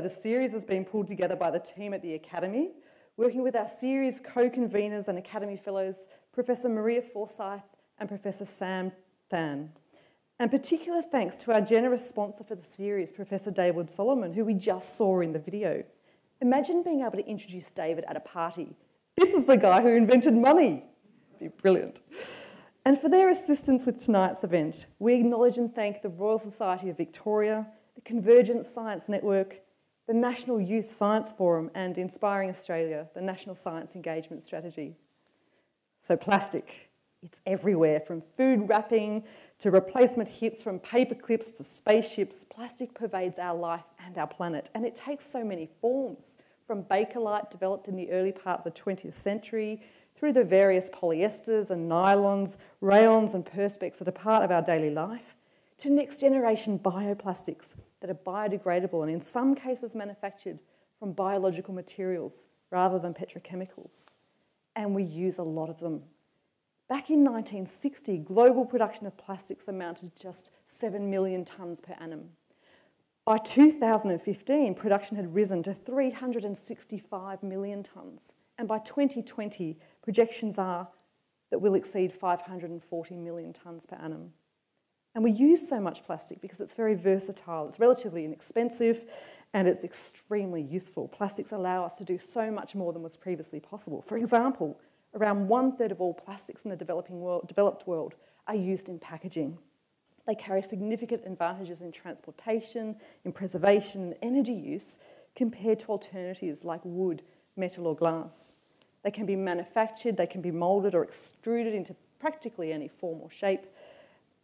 So the series has been pulled together by the team at the Academy, working with our series co-conveners and Academy Fellows, Professor Maria Forsyth and Professor Sam Than. And particular thanks to our generous sponsor for the series, Professor David Solomon, who we just saw in the video. Imagine being able to introduce David at a party. This is the guy who invented money. It'd be brilliant. And for their assistance with tonight's event, we acknowledge and thank the Royal Society of Victoria, the Convergent Science Network, the National Youth Science Forum, and Inspiring Australia, the National Science Engagement Strategy. So plastic, it's everywhere, from food wrapping to replacement hits, from paper clips to spaceships. Plastic pervades our life and our planet, and it takes so many forms, from Bakelite, developed in the early part of the 20th century, through the various polyesters and nylons, rayons and perspex that are part of our daily life, to next generation bioplastics that are biodegradable and in some cases manufactured from biological materials rather than petrochemicals. And we use a lot of them. Back in 1960, global production of plastics amounted to just 7 million tonnes per annum. By 2015, production had risen to 365 million tonnes. And by 2020, projections are that we'll exceed 540 million tonnes per annum. And we use so much plastic because it's very versatile, it's relatively inexpensive, and it's extremely useful. Plastics allow us to do so much more than was previously possible. For example, around 1/3 of all plastics in the developed world are used in packaging. They carry significant advantages in transportation, in preservation and energy use compared to alternatives like wood, metal or glass. They can be manufactured, they can be moulded or extruded into practically any form or shape.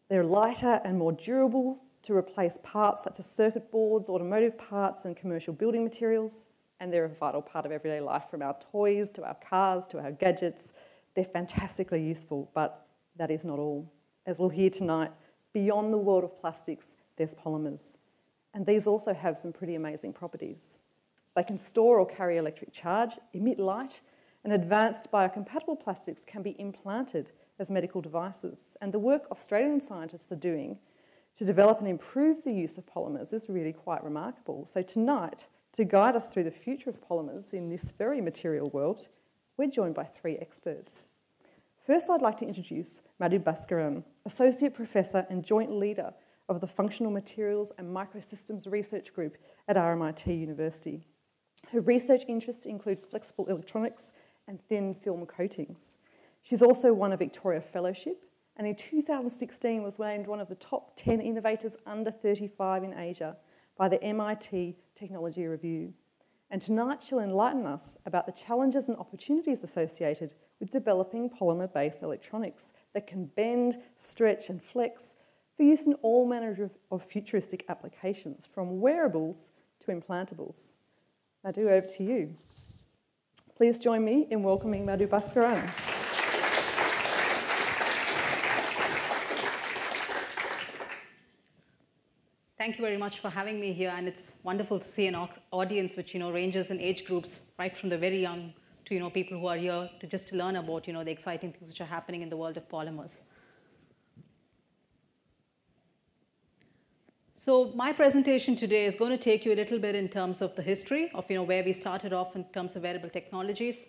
They're lighter and more durable to replace parts such as circuit boards, automotive parts and commercial building materials, and they're a vital part of everyday life, from our toys to our cars to our gadgets. They're fantastically useful, but that is not all. As we'll hear tonight, beyond the world of plastics, there's polymers, and these also have some pretty amazing properties. They can store or carry electric charge, emit light, and advanced biocompatible plastics can be implanted as medical devices. And the work Australian scientists are doing to develop and improve the use of polymers is really quite remarkable. So tonight, to guide us through the future of polymers in this very material world, we're joined by 3 experts. First, I'd like to introduce Madhu Bhaskaran, Associate Professor and Joint Leader of the Functional Materials and Microsystems Research Group at RMIT University. Her research interests include flexible electronics and thin film coatings. She's also won a Victoria Fellowship, and in 2016 was named one of the top 10 innovators under 35 in Asia by the MIT Technology Review. And tonight she'll enlighten us about the challenges and opportunities associated with developing polymer-based electronics that can bend, stretch and flex for use in all manner of futuristic applications, from wearables to implantables. Madhu, over to you. Please join me in welcoming Madhu Bhaskaran. Thank you very much for having me here, and it's wonderful to see an audience which ranges in age groups right from the very young to people who are here to just learn about the exciting things which are happening in the world of polymers. So my presentation today is going to take you a little bit in terms of the history of where we started off in terms of wearable technologies,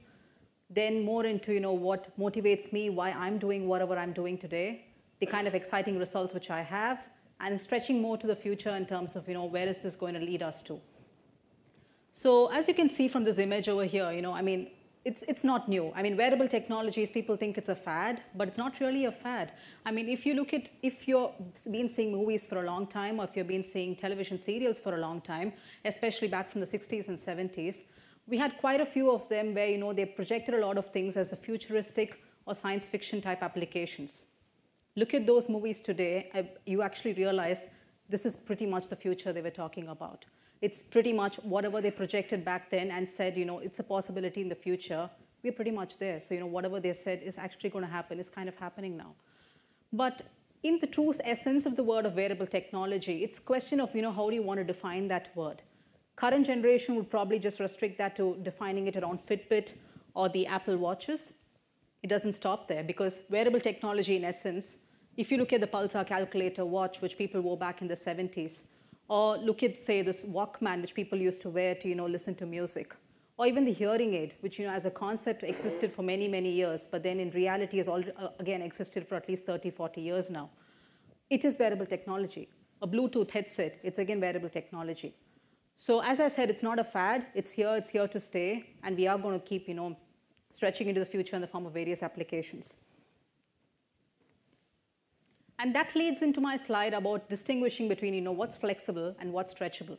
then more into what motivates me, why I'm doing whatever I'm doing today, the kind of exciting results which I have, and stretching more to the future in terms of where is this going to lead us to. So as you can see from this image over here, I mean, it's not new. I mean, wearable technologies, people think it's a fad, but it's not really a fad. I mean, if you've been seeing movies for a long time, or if you've been seeing television serials for a long time, especially back from the 60s and 70s, we had quite a few of them where they projected a lot of things as the futuristic or science fiction type applications. Look at those movies today, you actually realize this is pretty much the future they were talking about. It's pretty much whatever they projected back then and said, it's a possibility in the future, we're pretty much there. So, whatever they said is actually going to happen, is kind of happening now. But in the true essence of the word of wearable technology, it's a question of, how do you want to define that word? Current generation would probably just restrict that to defining it around Fitbit or the Apple Watches. It doesn't stop there, because wearable technology, in essence, if you look at the pulsar calculator watch, which people wore back in the 70s, Or look at, say, this Walkman, which people used to wear to, listen to music. Or even the hearing aid, which, as a concept existed for many, many years, but then in reality has already, again, existed for at least 30, 40 years now. It is wearable technology. A Bluetooth headset, it's again wearable technology. So as I said, it's not a fad. It's here to stay, and we are going to keep, stretching into the future in the form of various applications. And that leads into my slide about distinguishing between, what's flexible and what's stretchable.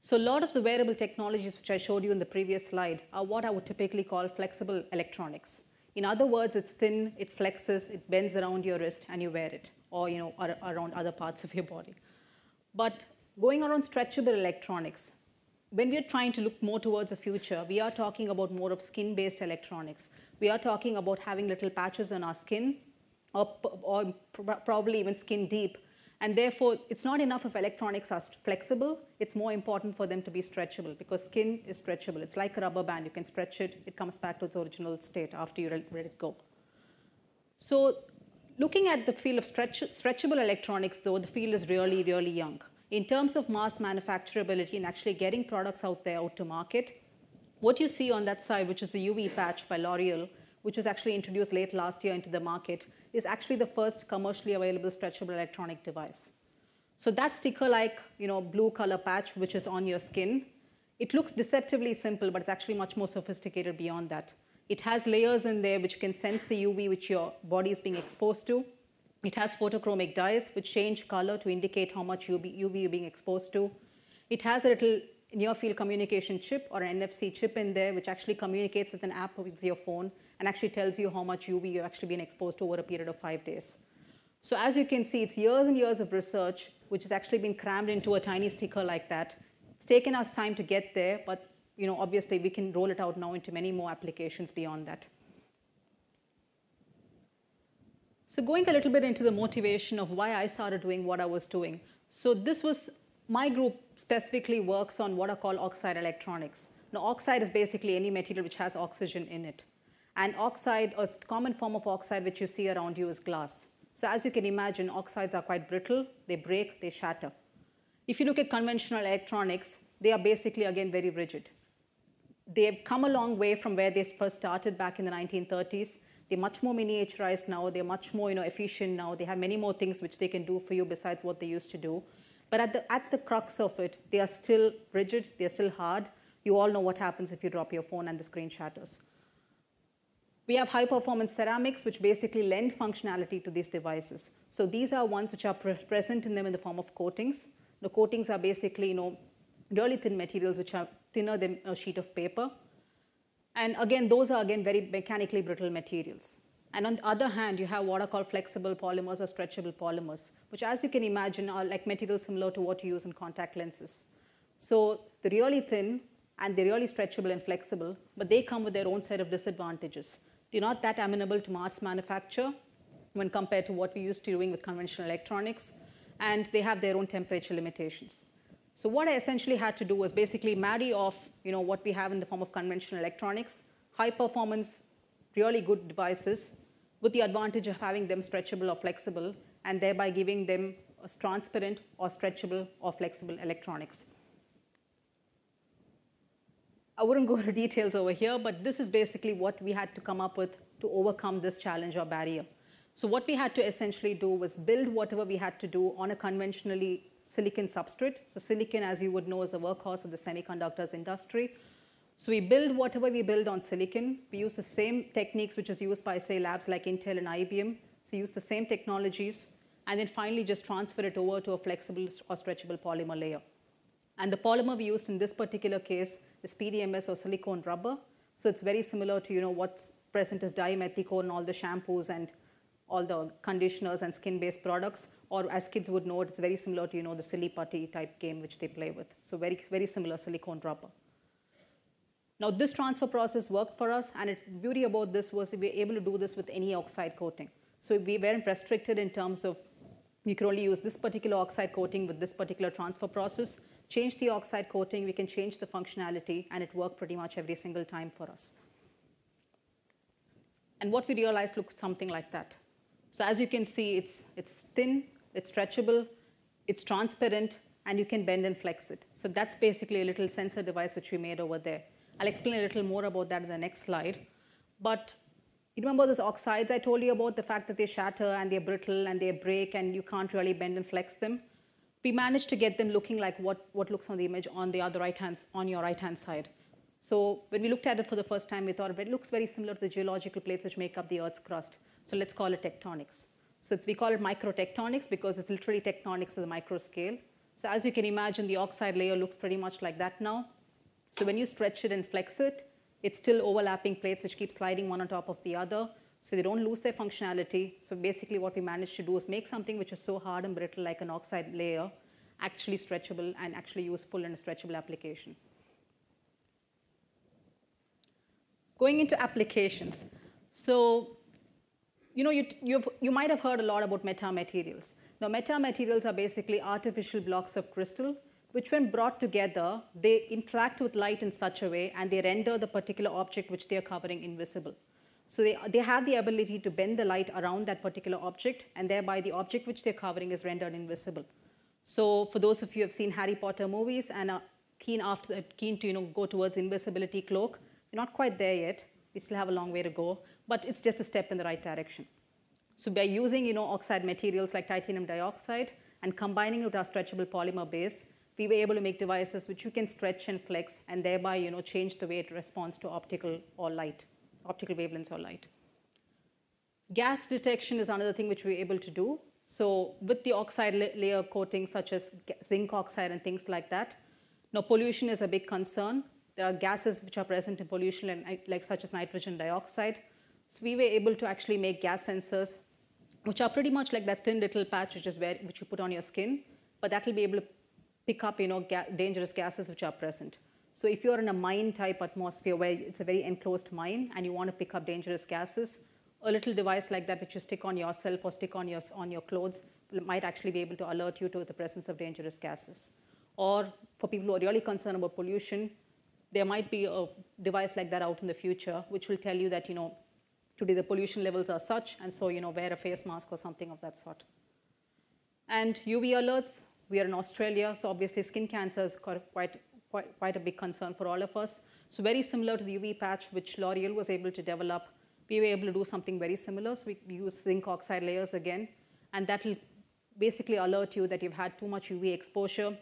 So a lot of the wearable technologies which I showed you in the previous slide are what I would typically call flexible electronics. In other words, it's thin, it flexes, it bends around your wrist, and you wear it, or around other parts of your body. But going around stretchable electronics, when we are trying to look more towards the future, we are talking about more of skin-based electronics. We are talking about having little patches on our skin, or probably even skin deep. And therefore, it's not enough if electronics are flexible. It's more important for them to be stretchable, because skin is stretchable. It's like a rubber band. You can stretch it. It comes back to its original state after you let it go. So looking at the field of stretchable electronics, though, the field is really, really young. In terms of mass manufacturability and actually getting products out to market, what you see on that side, which is the UV patch by L'Oreal, which was actually introduced late last year into the market, is actually the first commercially available stretchable electronic device. So that sticker-like, blue color patch, which is on your skin, it looks deceptively simple, but it's actually much more sophisticated beyond that. It has layers in there which can sense the UV which your body is being exposed to. It has photochromic dyes which change color to indicate how much UV you're being exposed to. It has a little near-field communication chip, or an NFC chip in there, which actually communicates with an app with your phone and actually tells you how much UV you've actually been exposed to over a period of 5 days. So as you can see, it's years and years of research which has actually been crammed into a tiny sticker like that. It's taken us time to get there, but obviously we can roll it out now into many more applications beyond that. So going a little bit into the motivation of why I started doing what I was doing. So this was, my group specifically works on what are called oxide electronics. Now, oxide is basically any material which has oxygen in it. And oxide, a common form of oxide which you see around you, is glass. So as you can imagine, oxides are quite brittle. They break, they shatter. If you look at conventional electronics, they are basically, again, very rigid. They've come a long way from where they first started back in the 1930s. They're much more miniaturized now. They're much more efficient now. They have many more things which they can do for you besides what they used to do. But at the crux of it, they are still rigid. They're still hard. You all know what happens if you drop your phone and the screen shatters. We have high-performance ceramics, which basically lend functionality to these devices. So these are ones which are present in them in the form of coatings. The coatings are basically really thin materials which are thinner than a sheet of paper. And again, those are very mechanically brittle materials. And on the other hand, you have what are called flexible polymers or stretchable polymers, which, as you can imagine, are like materials similar to what you use in contact lenses. So they're really thin and they're really stretchable and flexible, but they come with their own set of disadvantages. They're not that amenable to mass manufacture when compared to what we used to doing with conventional electronics, and they have their own temperature limitations. So what I essentially had to do was basically marry off what we have in the form of conventional electronics, high performance, really good devices, with the advantage of having them stretchable or flexible, and thereby giving them a transparent or stretchable or flexible electronics. I wouldn't go into details over here, but this is basically what we had to come up with to overcome this challenge or barrier. So what we had to essentially do was build whatever we had to do on a conventionally silicon substrate. So silicon, as you would know, is the workhorse of the semiconductors industry. So we build whatever we build on silicon. We use the same techniques which is used by, say, labs like Intel and IBM. So use the same technologies, and then finally just transfer it over to a flexible or stretchable polymer layer. And the polymer we used in this particular case is PDMS or silicone rubber. So it's very similar to what's present as dimethicone in all the shampoos and all the conditioners and skin-based products, or as kids would know, it's very similar to the silly putty type game which they play with. So very, very similar silicone rubber. Now this transfer process worked for us, and the beauty about this was that we were able to do this with any oxide coating. So we weren't restricted in terms of we could only use this particular oxide coating with this particular transfer process. Change the oxide coating, we can change the functionality, and it worked pretty much every single time for us. And what we realized looks something like that. So as you can see, it's thin, it's stretchable, it's transparent, and you can bend and flex it. So that's basically a little sensor device which we made over there. I'll explain a little more about that in the next slide. But you remember those oxides I told you about, the fact that they shatter and they're brittle and they break and you can't really bend and flex them? We managed to get them looking like what looks on the image on the other on your right-hand side. So when we looked at it for the first time, we thought it looks very similar to the geological plates which make up the Earth's crust. So let's call it tectonics. So we call it microtectonics because it's literally tectonics at the micro scale. So as you can imagine, the oxide layer looks pretty much like that now. So when you stretch it and flex it, it's still overlapping plates which keep sliding one on top of the other. So they don't lose their functionality. So basically what we managed to do is make something which is so hard and brittle like an oxide layer actually stretchable and actually useful in a stretchable application. Going into applications. So, you might have heard a lot about metamaterials. Now, metamaterials are basically artificial blocks of crystal, which when brought together, they interact with light in such a way and they render the particular object which they are covering invisible. So they have the ability to bend the light around that particular object, and thereby the object which they're covering is rendered invisible. So for those of you who have seen Harry Potter movies and are keen to go towards invisibility cloak, we're not quite there yet. We still have a long way to go, but it's just a step in the right direction. So by using oxide materials like titanium dioxide and combining it with our stretchable polymer base, we were able to make devices which you can stretch and flex and thereby change the way it responds to optical wavelengths or light. Gas detection is another thing which we were able to do. So with the oxide layer coatings such as zinc oxide and things like that, now pollution is a big concern. There are gases which are present in pollution like such as nitrogen dioxide. So we were able to actually make gas sensors which are pretty much like that thin little patch which you put on your skin, but that will be able to pick up dangerous gases which are present. So if you're in a mine type atmosphere where it's a very enclosed mine and you want to pick up dangerous gases, a little device like that which you stick on yourself or stick on your clothes might actually be able to alert you to the presence of dangerous gases. Or for people who are really concerned about pollution, there might be a device like that out in the future which will tell you that today the pollution levels are such, and so wear a face mask or something of that sort. And UV alerts, we are in Australia, so obviously skin cancer is quite a big concern for all of us. So very similar to the UV patch which L'Oreal was able to develop, we were able to do something very similar. So we use zinc oxide layers again, and that will basically alert you that you've had too much UV exposure,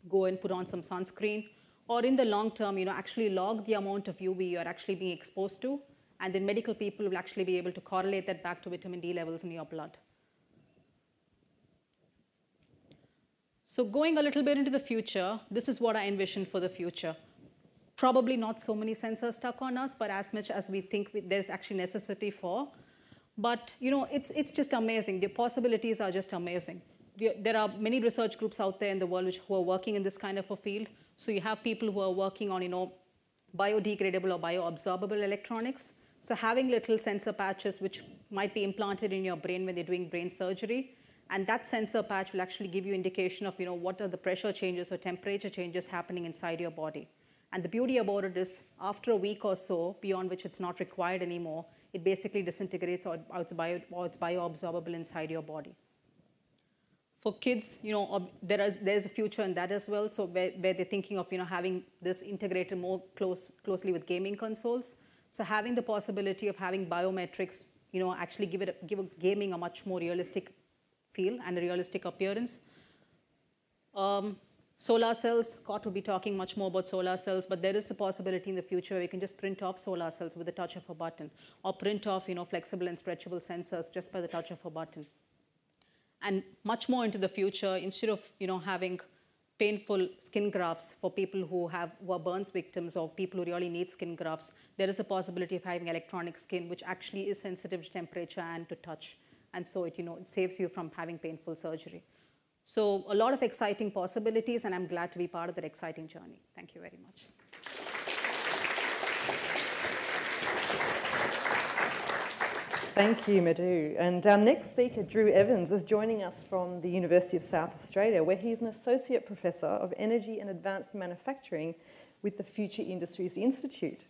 go and put on some sunscreen, or in the long term, actually log the amount of UV you're actually being exposed to, and then medical people will actually be able to correlate that back to vitamin D levels in your blood. So going a little bit into the future, this is what I envision for the future. Probably not so many sensors stuck on us, but as much as we think there's actually necessity for. But it's just amazing. The possibilities are just amazing. There are many research groups out there in the world who are working in this kind of a field. So you have people who are working on biodegradable or bioabsorbable electronics. So having little sensor patches which might be implanted in your brain when they're doing brain surgery, and that sensor patch will actually give you indication of what are the pressure changes or temperature changes happening inside your body. And the beauty about it is after a week or so, beyond which it's not required anymore, it basically disintegrates or it's bioabsorbable inside your body. For kids, there's a future in that as well. So where they're thinking of having this integrated more closely with gaming consoles. So having the possibility of having biometrics, actually give gaming a much more realistic feel and a realistic appearance. Solar cells, Scott will be talking much more about solar cells, but there is a possibility in the future where you can just print off solar cells with the touch of a button, or print off flexible and stretchable sensors just by the touch of a button. And much more into the future, instead of having painful skin grafts for people who are burns victims or people who really need skin grafts, there is a possibility of having electronic skin which actually is sensitive to temperature and to touch. And so it saves you from having painful surgery. So a lot of exciting possibilities, and I'm glad to be part of that exciting journey. Thank you very much. Thank you, Madhu. And our next speaker, Drew Evans, is joining us from the University of South Australia, where he is an Associate Professor of Energy and Advanced Manufacturing with the Future Industries Institute.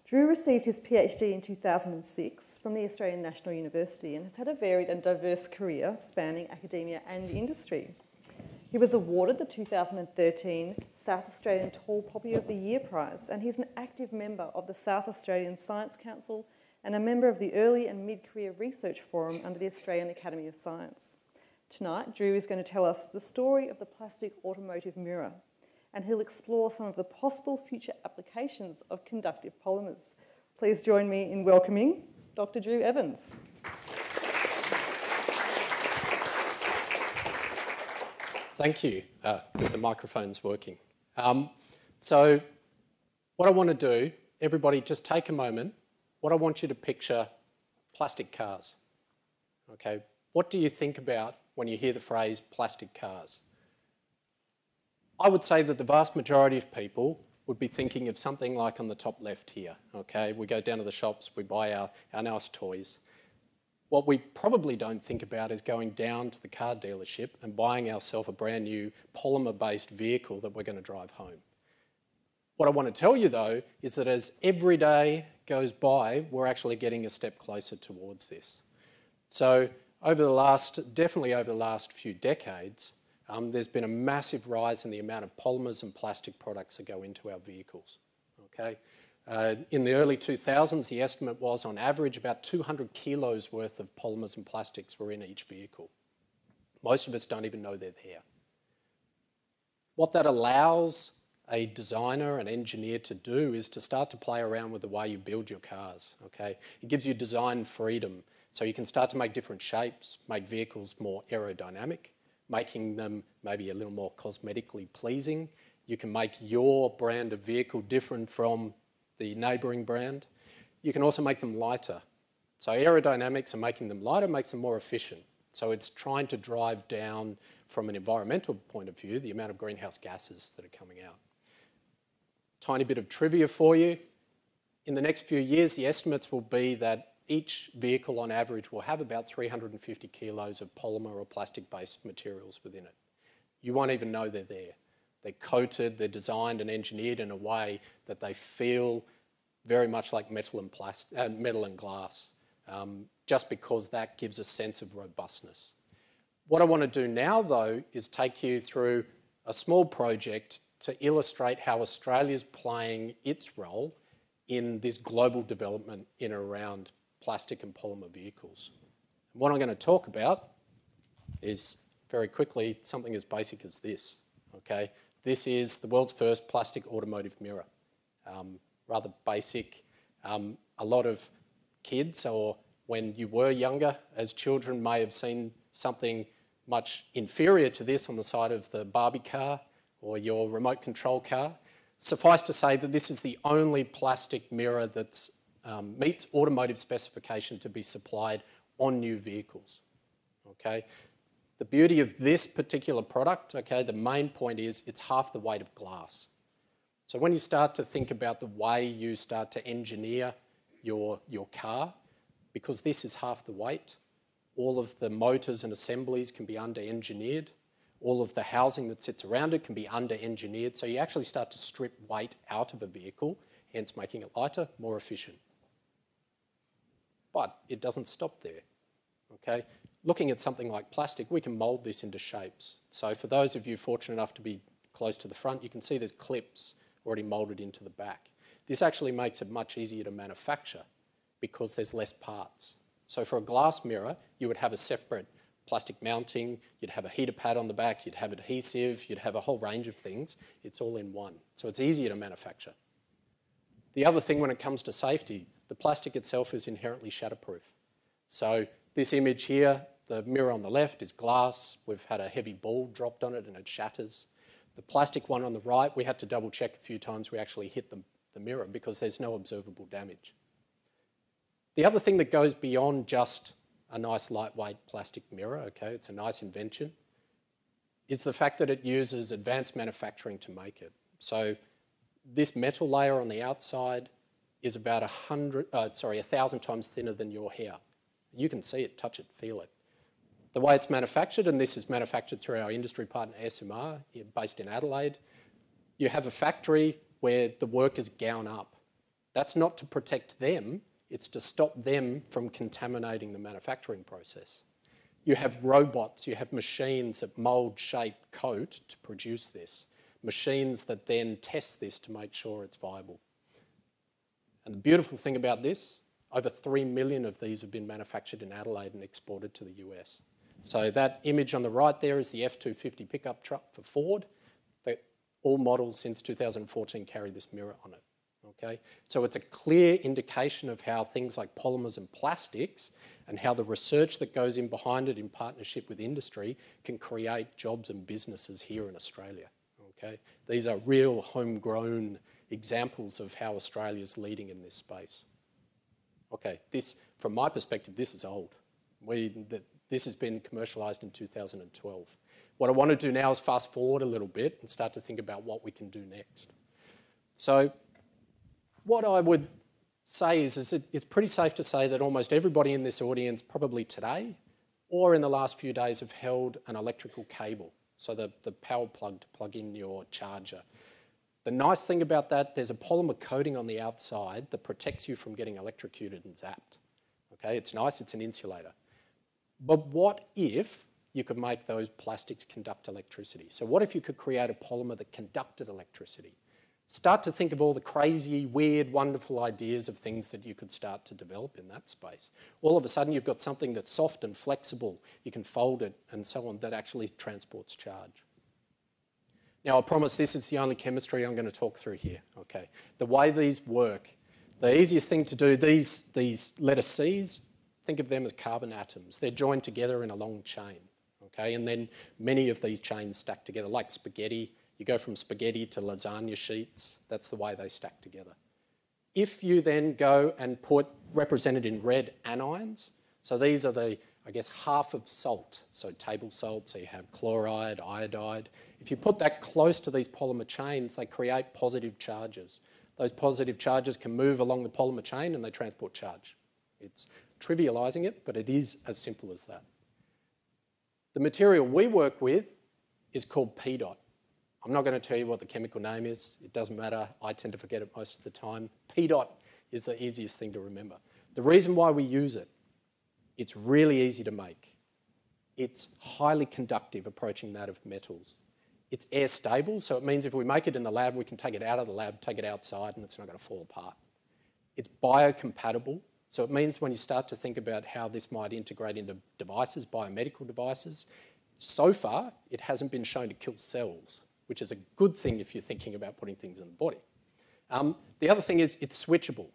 Drew received his PhD in 2006 from the Australian National University and has had a varied and diverse career spanning academia and industry. He was awarded the 2013 South Australian Tall Poppy of the Year Prize, and he's an active member of the South Australian Science Council and a member of the Early and Mid-Career Research Forum under the Australian Academy of Science. Tonight, Drew is going to tell us the story of the plastic automotive mirror, and he'll explore some of the possible future applications of conductive polymers. Please join me in welcoming Dr. Drew Evans. Thank you, with the microphones working. So what I want to do, everybody just take a moment. What I want you to picture, plastic cars. Okay, what do you think about when you hear the phrase plastic cars? I would say that the vast majority of people would be thinking of something like on the top left here. Okay, we go down to the shops, we buy our nice toys. What we probably don't think about is going down to the car dealership and buying ourselves a brand new polymer-based vehicle that we're going to drive home. What I want to tell you though is that as every day goes by, we're actually getting a step closer towards this. So definitely over the last few decades, there's been a massive rise in the amount of polymers and plastic products that go into our vehicles. Okay? In the early 2000s, the estimate was on average about 200 kilos worth of polymers and plastics were in each vehicle. Most of us don't even know they're there. What that allows a designer, an engineer to do is to start to play around with the way you build your cars. Okay? It gives you design freedom. So you can start to make different shapes, make vehicles more aerodynamic, making them maybe a little more cosmetically pleasing. You can make your brand of vehicle different from the neighbouring brand. You can also make them lighter. So aerodynamics and making them lighter makes them more efficient. So it's trying to drive down, from an environmental point of view, the amount of greenhouse gases that are coming out. Tiny bit of trivia for you. In the next few years, the estimates will be that each vehicle on average will have about 350 kilos of polymer or plastic-based materials within it. You won't even know they're there. They're coated, they're designed and engineered in a way that they feel very much like metal and glass, just because that gives a sense of robustness. What I want to do now, though, is take you through a small project to illustrate how Australia's playing its role in this global development in and around plastic and polymer vehicles. And what I'm going to talk about is, very quickly, something as basic as this. Okay? This is the world's first plastic automotive mirror. Rather basic. A lot of kids, or when you were younger as children, may have seen something much inferior to this on the side of the Barbie car or your remote control car. Suffice to say that this is the only plastic mirror that meets automotive specification to be supplied on new vehicles. Okay? The beauty of this particular product, okay, the main point is it's half the weight of glass. So when you start to think about the way you start to engineer your car, because this is half the weight, all of the motors and assemblies can be under-engineered, all of the housing that sits around it can be under-engineered, so you actually start to strip weight out of a vehicle, hence making it lighter, more efficient. But it doesn't stop there, okay? Looking at something like plastic, we can mould this into shapes. So for those of you fortunate enough to be close to the front, you can see there's clips already moulded into the back. This actually makes it much easier to manufacture because there's less parts. So for a glass mirror, you would have a separate plastic mounting, you'd have a heater pad on the back, you'd have adhesive, you'd have a whole range of things. It's all in one. So it's easier to manufacture. The other thing when it comes to safety, the plastic itself is inherently shatterproof. So this image here, the mirror on the left is glass. We've had a heavy ball dropped on it and it shatters. The plastic one on the right, we had to double check a few times we actually hit the mirror because there's no observable damage. The other thing that goes beyond just a nice lightweight plastic mirror, okay, it's a nice invention, is the fact that it uses advanced manufacturing to make it. So this metal layer on the outside is about 1,000 times thinner than your hair. You can see it, touch it, feel it. The way it's manufactured, and this is manufactured through our industry partner SMR, based in Adelaide, you have a factory where the workers gown up. That's not to protect them, it's to stop them from contaminating the manufacturing process. You have robots, you have machines that mould, shape, coat to produce this. Machines that then test this to make sure it's viable. And the beautiful thing about this, over 3 million of these have been manufactured in Adelaide and exported to the US. So that image on the right there is the F-250 pickup truck for Ford. All models since 2014 carry this mirror on it. Okay? So it's a clear indication of how things like polymers and plastics and how the research that goes in behind it in partnership with industry can create jobs and businesses here in Australia. Okay? These are real homegrown examples of how Australia's leading in this space. Okay, this, from my perspective, this is old. This has been commercialised in 2012. What I want to do now is fast forward a little bit and start to think about what we can do next. So what I would say is it's pretty safe to say that almost everybody in this audience, probably today or in the last few days, have held an electrical cable, so the power plug to plug in your charger. The nice thing about that, there's a polymer coating on the outside that protects you from getting electrocuted and zapped. Okay, it's nice, it's an insulator. But what if you could make those plastics conduct electricity? So what if you could create a polymer that conducted electricity? Start to think of all the crazy, weird, wonderful ideas of things that you could start to develop in that space. All of a sudden you've got something that's soft and flexible, you can fold it and so on, that actually transports charge. Now I promise this is the only chemistry I'm going to talk through here. Okay. The way these work, the easiest thing to do, these letter C's, think of them as carbon atoms. They're joined together in a long chain. Okay, and then many of these chains stack together, like spaghetti. You go from spaghetti to lasagna sheets. That's the way they stack together. If you then go and put, represented in red, anions, so these are the, I guess, half of salt, so table salt, so you have chloride, iodide. If you put that close to these polymer chains, they create positive charges. Those positive charges can move along the polymer chain and they transport charge. It's trivialising it, but it is as simple as that. The material we work with is called PDOT. I'm not going to tell you what the chemical name is. It doesn't matter. I tend to forget it most of the time. PDOT is the easiest thing to remember. The reason why we use it, it's really easy to make. It's highly conductive, approaching that of metals. It's air stable, so it means if we make it in the lab, we can take it out of the lab, take it outside, and it's not going to fall apart. It's biocompatible. So it means when you start to think about how this might integrate into devices, biomedical devices, so far it hasn't been shown to kill cells, which is a good thing if you're thinking about putting things in the body. The other thing is it's switchable.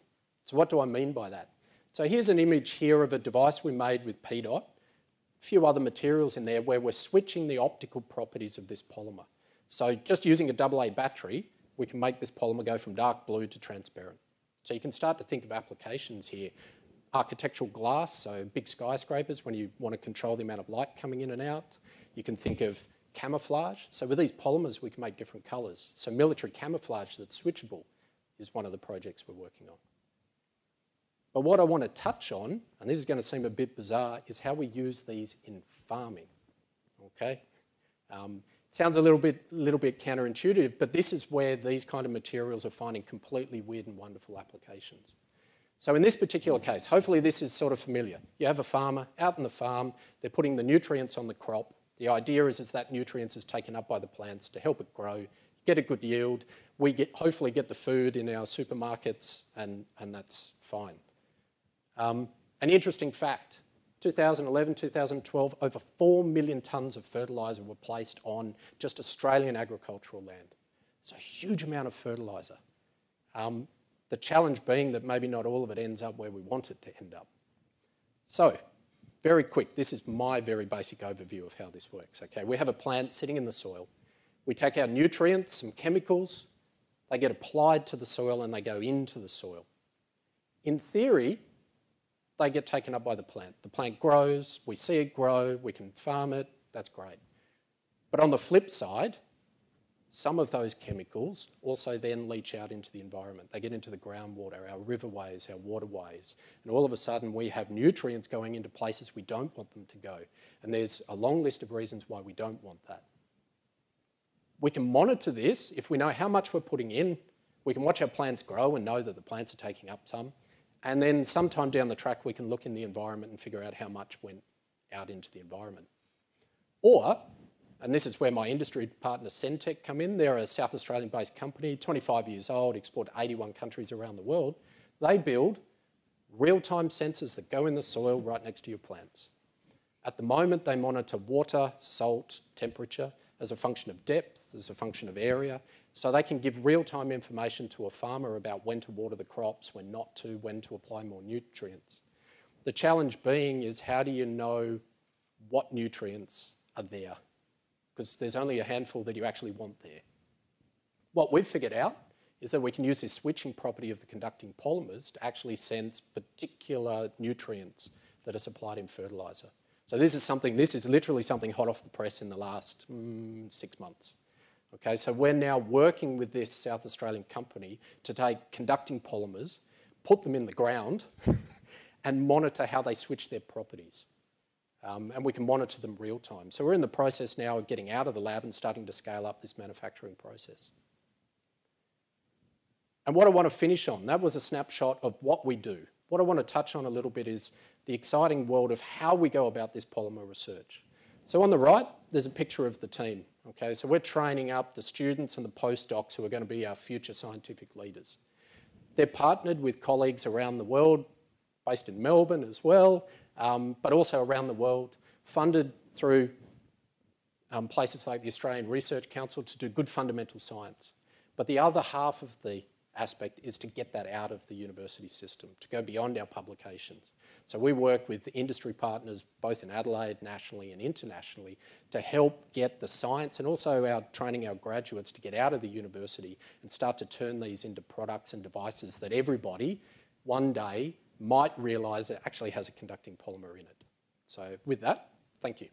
So what do I mean by that? So here's an image here of a device we made with PDOT, a few other materials in there where we're switching the optical properties of this polymer. So just using a AA battery, we can make this polymer go from dark blue to transparent. So you can start to think of applications here. Architectural glass, so big skyscrapers when you want to control the amount of light coming in and out. You can think of camouflage. So with these polymers, we can make different colours. So military camouflage that's switchable is one of the projects we're working on. But what I want to touch on, and this is going to seem a bit bizarre, is how we use these in farming. Okay? Sounds a little bit counterintuitive, but this is where these kind of materials are finding completely weird and wonderful applications. So in this particular case, hopefully this is sort of familiar. You have a farmer out in the farm, they're putting the nutrients on the crop. The idea is that nutrients is taken up by the plants to help it grow, get a good yield. We hopefully get the food in our supermarkets and that's fine. An interesting fact, 2011, 2012, over 4 million tonnes of fertiliser were placed on just Australian agricultural land. It's a huge amount of fertiliser. The challenge being that maybe not all of it ends up where we want it to end up. So, very quick, this is my very basic overview of how this works. Okay, we have a plant sitting in the soil. We take our nutrients, some chemicals, they get applied to the soil and they go into the soil. In theory, they get taken up by the plant. The plant grows, we see it grow, we can farm it, that's great. But on the flip side, some of those chemicals also then leach out into the environment. They get into the groundwater, our riverways, our waterways, and all of a sudden we have nutrients going into places we don't want them to go. And there's a long list of reasons why we don't want that. We can monitor this if we know how much we're putting in. We can watch our plants grow and know that the plants are taking up some. And then sometime down the track, we can look in the environment and figure out how much went out into the environment. Or, and this is where my industry partner Centec come in, they're a South Australian-based company, 25 years old, export to 81 countries around the world. They build real-time sensors that go in the soil right next to your plants. At the moment, they monitor water, salt, temperature as a function of depth, as a function of area, so they can give real-time information to a farmer about when to water the crops, when not to, when to apply more nutrients. The challenge being is how do you know what nutrients are there? Because there's only a handful that you actually want there. What we've figured out is that we can use this switching property of the conducting polymers to actually sense particular nutrients that are supplied in fertiliser. So this is literally something hot off the press in the last 6 months. Okay, so we're now working with this South Australian company to take conducting polymers, put them in the ground, and monitor how they switch their properties. And we can monitor them real time. So we're in the process now of getting out of the lab and starting to scale up this manufacturing process. And what I want to finish on, that was a snapshot of what we do. What I want to touch on a little bit is the exciting world of how we go about this polymer research. So on the right, there's a picture of the team. Okay, so we're training up the students and the postdocs who are going to be our future scientific leaders. They're partnered with colleagues around the world, based in Melbourne as well, but also around the world, funded through places like the Australian Research Council to do good fundamental science. But the other half of the aspect is to get that out of the university system, to go beyond our publications. So we work with industry partners both in Adelaide, nationally and internationally, to help get the science and also training our graduates to get out of the university and start to turn these into products and devices that everybody one day might realise it actually has a conducting polymer in it. So with that, thank you.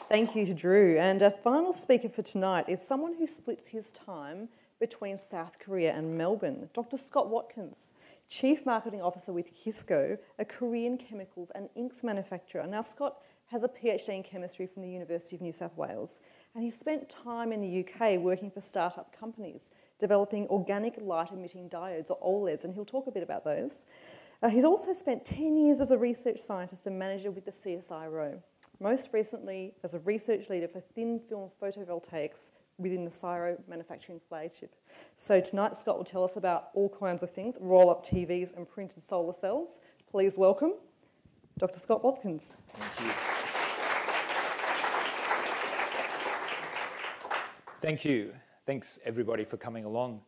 Thank you to Drew. And our final speaker for tonight is someone who splits his time between South Korea and Melbourne, Dr. Scott Watkins, Chief Marketing Officer with Hisco, a Korean chemicals and inks manufacturer. Now, Scott has a PhD in chemistry from the University of New South Wales, and he spent time in the UK working for startup companies, developing organic light-emitting diodes, or OLEDs, and he'll talk a bit about those. He's also spent 10 years as a research scientist and manager with the CSIRO, most recently as a research leader for thin film photovoltaics within the CSIRO manufacturing flagship. So tonight, Scott will tell us about all kinds of things, roll-up TVs and printed solar cells. Please welcome Dr. Scott Watkins. Thank you. Thank you. Thanks, everybody, for coming along.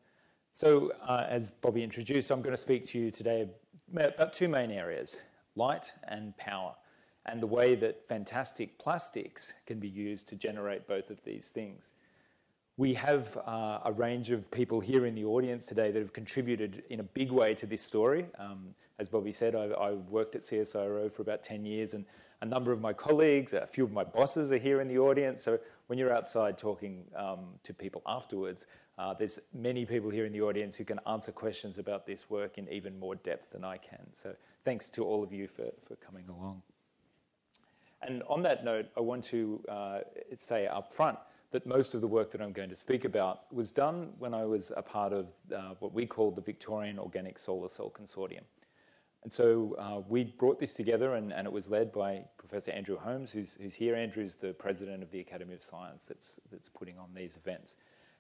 So, as Bobby introduced, I'm going to speak to you today about two main areas, light and power, and the way that fantastic plastics can be used to generate both of these things. We have a range of people here in the audience today that have contributed in a big way to this story. As Bobby said, I worked at CSIRO for about 10 years, and a number of my colleagues, a few of my bosses are here in the audience. So when you're outside talking to people afterwards, there's many people here in the audience who can answer questions about this work in even more depth than I can. So thanks to all of you for coming along. And on that note, I want to say up front that most of the work that I'm going to speak about was done when I was a part of what we call the Victorian Organic Solar Cell Consortium. And so we brought this together, and it was led by Professor Andrew Holmes, who's here. Andrew's the president of the Academy of Science that's putting on these events.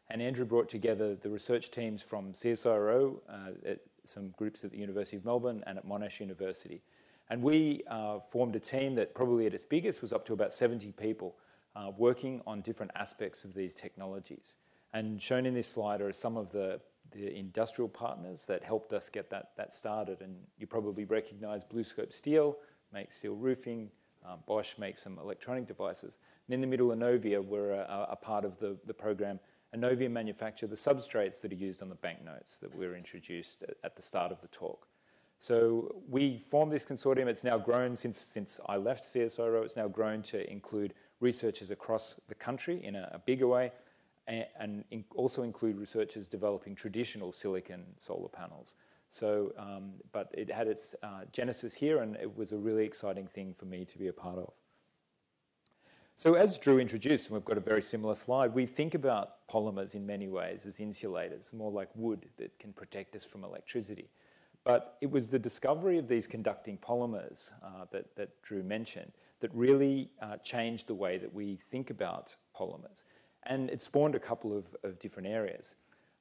And Andrew brought together the research teams from CSIRO, some groups at the University of Melbourne and at Monash University. And we formed a team that probably at its biggest was up to about 70 people working on different aspects of these technologies. And shown in this slide are some of the industrial partners that helped us get that started. And you probably recognize BlueScope Steel, makes steel roofing, Bosch makes some electronic devices. And in the middle, Innovia were a part of the program. Innovia manufacture the substrates that are used on the banknotes that were introduced at the start of the talk. So we formed this consortium. It's now grown since I left CSIRO. It's now grown to include researchers across the country in a bigger way, and also include researchers developing traditional silicon solar panels. So, but it had its genesis here, and it was a really exciting thing for me to be a part of. So as Drew introduced, and we've got a very similar slide, we think about polymers in many ways as insulators, more like wood that can protect us from electricity. But it was the discovery of these conducting polymers that Drew mentioned that really changed the way that we think about polymers. And it spawned a couple of different areas.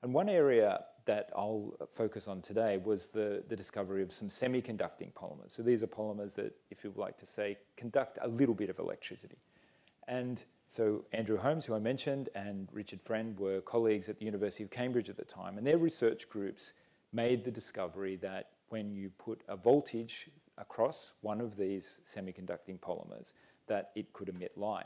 And one area that I'll focus on today was the discovery of some semiconducting polymers. So these are polymers that, if you would like to say, conduct a little bit of electricity. And so Andrew Holmes, who I mentioned, and Richard Friend were colleagues at the University of Cambridge at the time, and their research groups made the discovery that when you put a voltage across one of these semiconducting polymers, that it could emit light.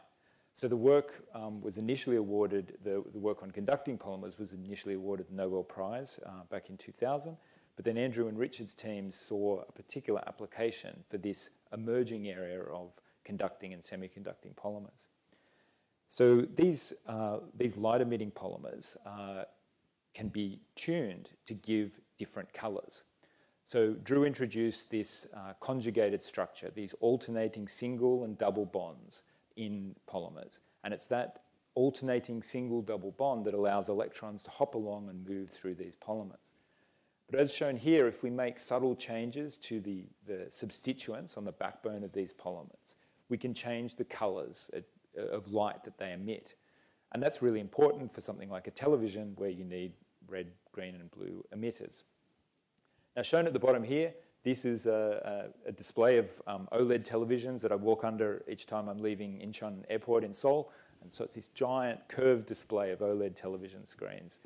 So the work was initially awarded, the work on conducting polymers was initially awarded the Nobel Prize back in 2000, but then Andrew and Richard's teams saw a particular application for this emerging area of conducting and semiconducting polymers. So these light-emitting polymers can be tuned to give different colors. So Drew introduced this conjugated structure, these alternating single and double bonds in polymers. And it's that alternating single-double bond that allows electrons to hop along and move through these polymers. But as shown here, if we make subtle changes to the substituents on the backbone of these polymers, we can change the colors of light that they emit. And that's really important for something like a television where you need red, green, and blue emitters. Now, shown at the bottom here, this is a display of OLED televisions that I walk under each time I'm leaving Incheon Airport in Seoul. And so it's this giant curved display of OLED television screens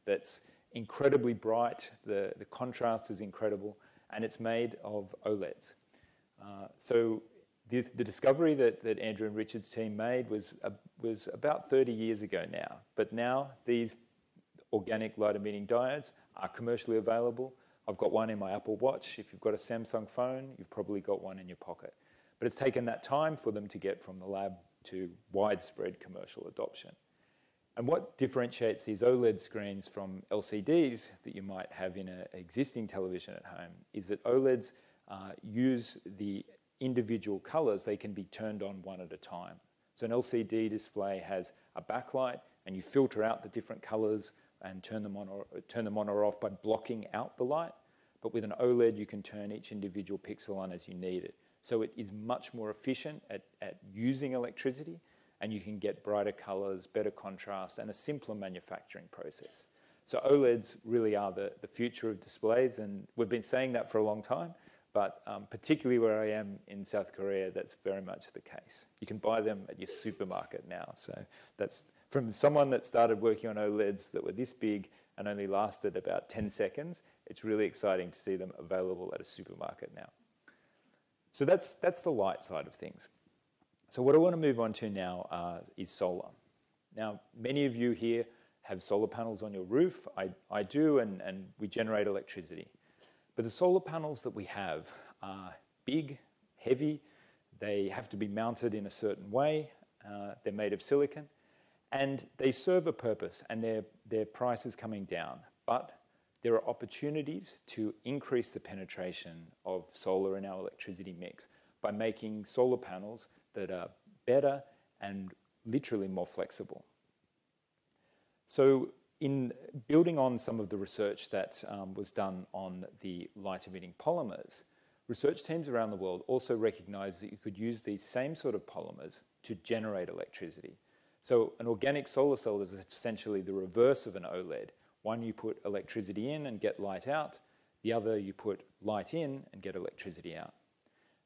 that's incredibly bright. The contrast is incredible, and it's made of OLEDs. So the discovery that Andrew and Richard's team made was about 30 years ago now. But now these organic light-emitting diodes are commercially available. I've got one in my Apple Watch. If you've got a Samsung phone, you've probably got one in your pocket. But it's taken that time for them to get from the lab to widespread commercial adoption. And what differentiates these OLED screens from LCDs that you might have in an existing television at home is that OLEDs use the individual colors. They can be turned on one at a time. So an LCD display has a backlight, and you filter out the different colors and turn them on or off by blocking out the light. But with an OLED, you can turn each individual pixel on as you need it. So it is much more efficient at using electricity, and you can get brighter colors, better contrast, and a simpler manufacturing process. So OLEDs really are the future of displays, and we've been saying that for a long time, but particularly where I am in South Korea, that's very much the case. You can buy them at your supermarket now. So that's from someone that started working on OLEDs that were this big and only lasted about 10 seconds, it's really exciting to see them available at a supermarket now. So that's the light side of things. So what I want to move on to now is solar. Now, many of you here have solar panels on your roof. I do, and we generate electricity. But the solar panels that we have are big, heavy. They have to be mounted in a certain way. They're made of silicon. And they serve a purpose, and their price is coming down. But there are opportunities to increase the penetration of solar in our electricity mix by making solar panels that are better and literally more flexible. So in building on some of the research that was done on the light-emitting polymers, research teams around the world also recognized that you could use these same sort of polymers to generate electricity. So an organic solar cell is essentially the reverse of an OLED. One, you put electricity in and get light out. The other, you put light in and get electricity out.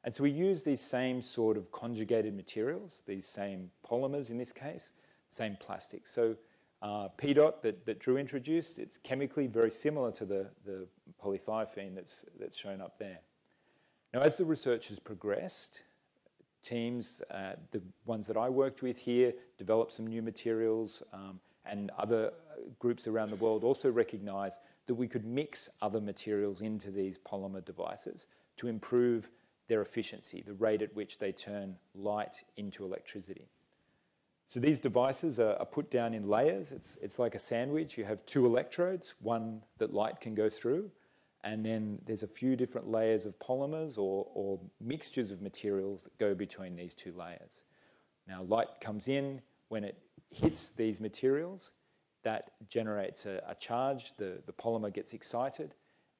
And so we use these same sort of conjugated materials, these same polymers in this case, same plastic. So PDOT that Drew introduced, it's chemically very similar to the polythiophene that's shown up there. Now, as the research has progressed, teams, the ones that I worked with here, developed some new materials, and other groups around the world also recognized that we could mix other materials into these polymer devices to improve their efficiency, the rate at which they turn light into electricity. So these devices are put down in layers. It's like a sandwich. You have two electrodes, one that light can go through, and then there's a few different layers of polymers or mixtures of materials that go between these two layers. Now, light comes in. When it hits these materials, that generates a charge. The polymer gets excited,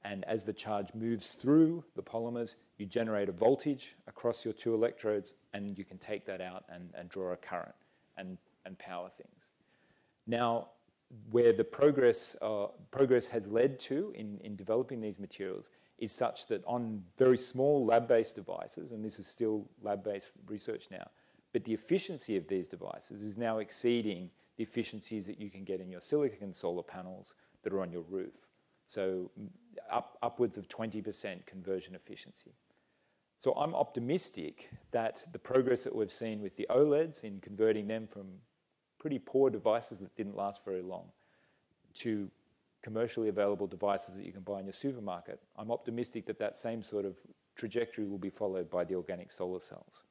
And as the charge moves through the polymers, you generate a voltage across your two electrodes, and you can take that out and draw a current and power things. Now, where the progress has led to in developing these materials is such that on very small lab-based devices, and this is still lab-based research now, but the efficiency of these devices is now exceeding the efficiencies that you can get in your silicon solar panels that are on your roof. So upwards of 20% conversion efficiency. So I'm optimistic that the progress that we've seen with the OLEDs in converting them from pretty poor devices that didn't last very long to commercially available devices that you can buy in your supermarket, I'm optimistic that that same sort of trajectory will be followed by the organic solar cells.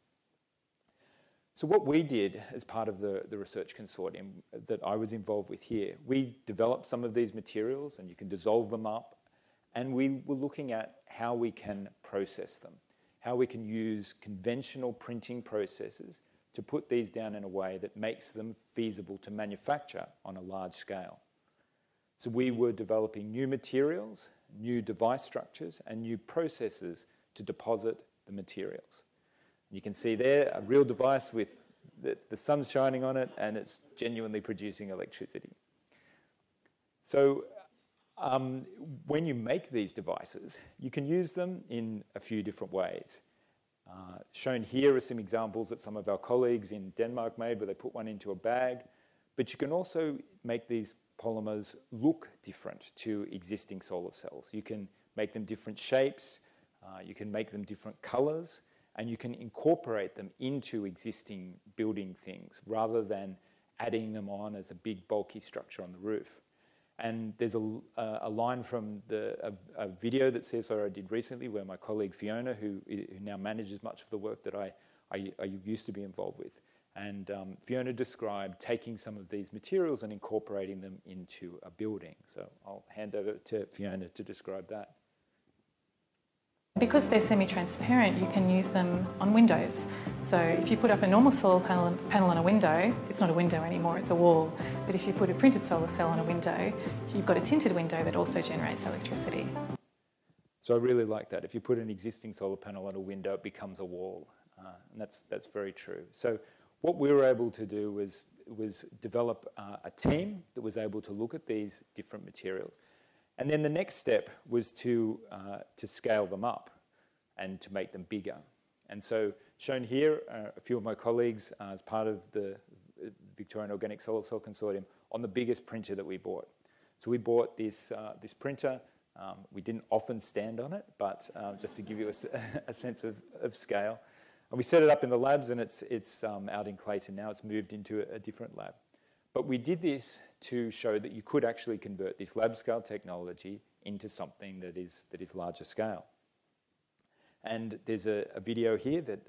So what we did as part of the research consortium that I was involved with here, we developed some of these materials, and you can dissolve them up, and we were looking at how we can process them, how we can use conventional printing processes to put these down in a way that makes them feasible to manufacture on a large scale. So we were developing new materials, new device structures, and new processes to deposit the materials. You can see there a real device with the sun's shining on it, and it's genuinely producing electricity. So when you make these devices, you can use them in a few different ways. Shown here are some examples that some of our colleagues in Denmark made, where they put one into a bag. But you can also make these polymers look different to existing solar cells. You can make them different shapes, you can make them different colors, and you can incorporate them into existing building things rather than adding them on as a big bulky structure on the roof. And there's a line from a video that CSIRO did recently where my colleague Fiona, who now manages much of the work that I used to be involved with, and Fiona described taking some of these materials and incorporating them into a building. So I'll hand over to Fiona to describe that. Because they're semi-transparent, you can use them on windows. So if you put up a normal solar panel on a window, it's not a window anymore, it's a wall. But if you put a printed solar cell on a window, you've got a tinted window that also generates electricity. So I really like that. If you put an existing solar panel on a window, it becomes a wall. And that's very true. So what we were able to do was develop a team that was able to look at these different materials. And then the next step was to scale them up and to make them bigger. And so shown here are a few of my colleagues as part of the Victorian Organic Solar Cell Consortium on the biggest printer that we bought. So we bought this printer. We didn't often stand on it, but just to give you a sense of scale. And we set it up in the labs, and it's out in Clayton now. It's moved into a different lab. But we did this to show that you could actually convert this lab scale technology into something that is larger scale. And there's a video here that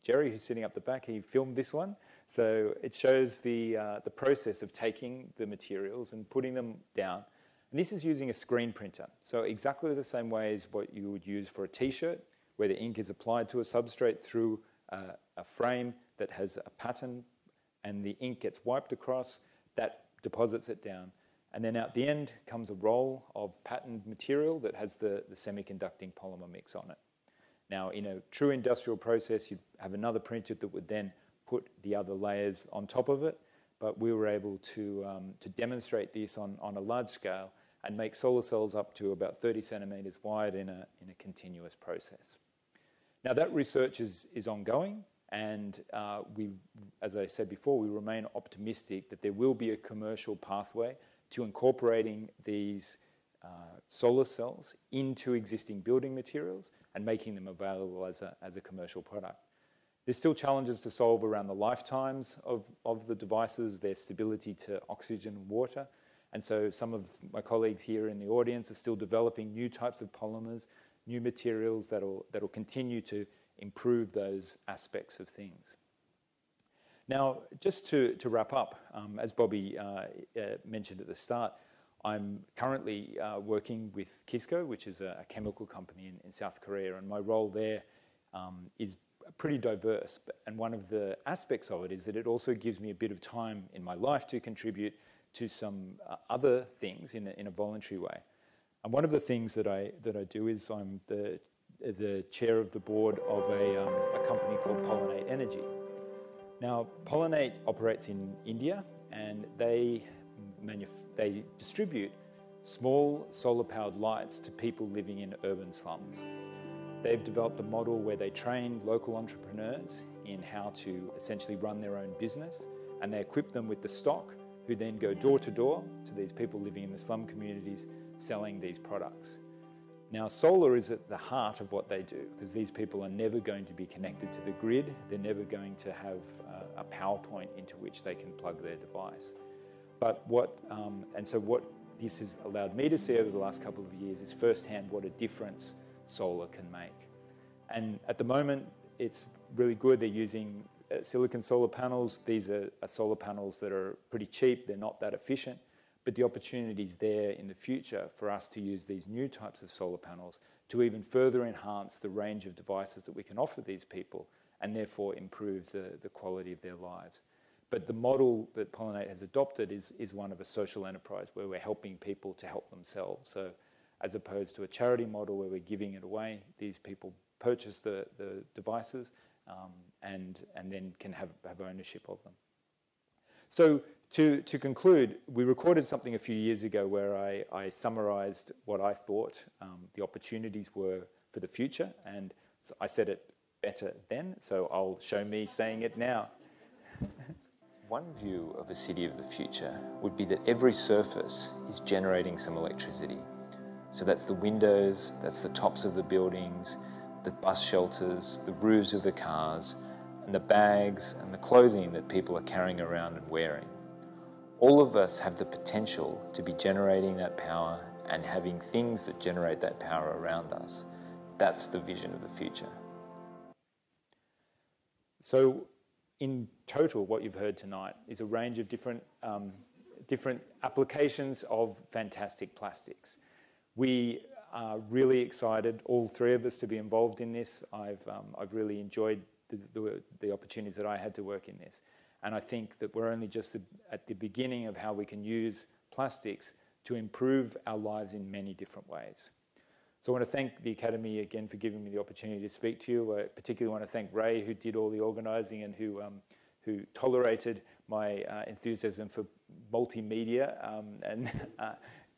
Jerry, who's sitting up the back, he filmed this one. So it shows the process of taking the materials and putting them down. And this is using a screen printer. So exactly the same way as what you would use for a t-shirt, where the ink is applied to a substrate through a frame that has a pattern, and the ink gets wiped across, that deposits it down. And then at the end comes a roll of patterned material that has the semiconducting polymer mix on it. Now, in a true industrial process, you'd have another printer that would then put the other layers on top of it, but we were able to demonstrate this on a large scale and make solar cells up to about 30 centimeters wide in a continuous process. Now, that research is ongoing, and as I said before, we remain optimistic that there will be a commercial pathway to incorporating these solar cells into existing building materials and making them available as a commercial product. There's still challenges to solve around the lifetimes of the devices, their stability to oxygen and water. And so some of my colleagues here in the audience are still developing new types of polymers, new materials that'll continue to improve those aspects of things. Now, just to wrap up, as Bobby mentioned at the start, I'm currently working with Kisco, which is a chemical company in South Korea, and my role there is pretty diverse. And one of the aspects of it is that it also gives me a bit of time in my life to contribute to some other things in a voluntary way. And one of the things that I do is I'm the chair of the board of a company called Pollinate Energy. Now, Pollinate operates in India, and they distribute small solar-powered lights to people living in urban slums. They've developed a model where they train local entrepreneurs in how to essentially run their own business, and they equip them with the stock, who then go door to door to these people living in the slum communities selling these products. Now, solar is at the heart of what they do, because these people are never going to be connected to the grid. They're never going to have a power point into which they can plug their device. But what this has allowed me to see over the last couple of years is firsthand what a difference solar can make. And at the moment, it's really good. They're using silicon solar panels. These are solar panels that are pretty cheap. They're not that efficient. But the opportunity is there in the future for us to use these new types of solar panels to even further enhance the range of devices that we can offer these people, and therefore improve the quality of their lives. But the model that Pollinate has adopted is one of a social enterprise where we're helping people to help themselves. So as opposed to a charity model where we're giving it away, these people purchase the devices and then can have ownership of them. So to conclude, we recorded something a few years ago where I summarized what I thought the opportunities were for the future, and so I said it better then, so I'll show me saying it now. One view of a city of the future would be that every surface is generating some electricity. So that's the windows, that's the tops of the buildings, the bus shelters, the roofs of the cars, and the bags and the clothing that people are carrying around and wearing. All of us have the potential to be generating that power and having things that generate that power around us. That's the vision of the future. So in total, what you've heard tonight is a range of different applications of fantastic plastics. We are really excited, all three of us, to be involved in this. I've really enjoyed the opportunities that I had to work in this. And I think that we're only just at the beginning of how we can use plastics to improve our lives in many different ways. So I want to thank the Academy again for giving me the opportunity to speak to you. I particularly want to thank Ray, who did all the organising and who tolerated my enthusiasm for multimedia and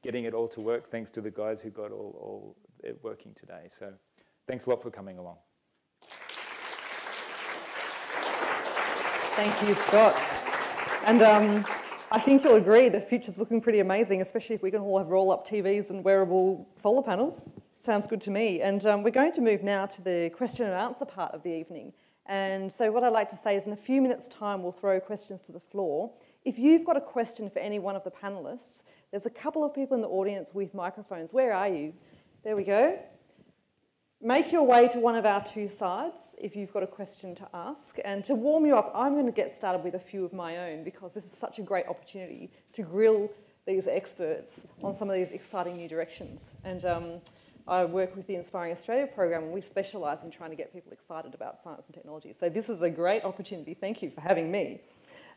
getting it all to work, thanks to the guys who got all it working today. So thanks a lot for coming along. Thank you, Scott. And I think you'll agree the future's looking pretty amazing, especially if we can all have roll-up TVs and wearable solar panels. Sounds good to me. And we're going to move now to the question and answer part of the evening. And so what I'd like to say is in a few minutes' time, we'll throw questions to the floor. If you've got a question for any one of the panellists, there's a couple of people in the audience with microphones. Where are you? There we go. Make your way to one of our two sides if you've got a question to ask. And to warm you up, I'm going to get started with a few of my own because this is such a great opportunity to grill these experts on some of these exciting new directions. And I work with the Inspiring Australia program, and we specialise in trying to get people excited about science and technology. So this is a great opportunity. Thank you for having me.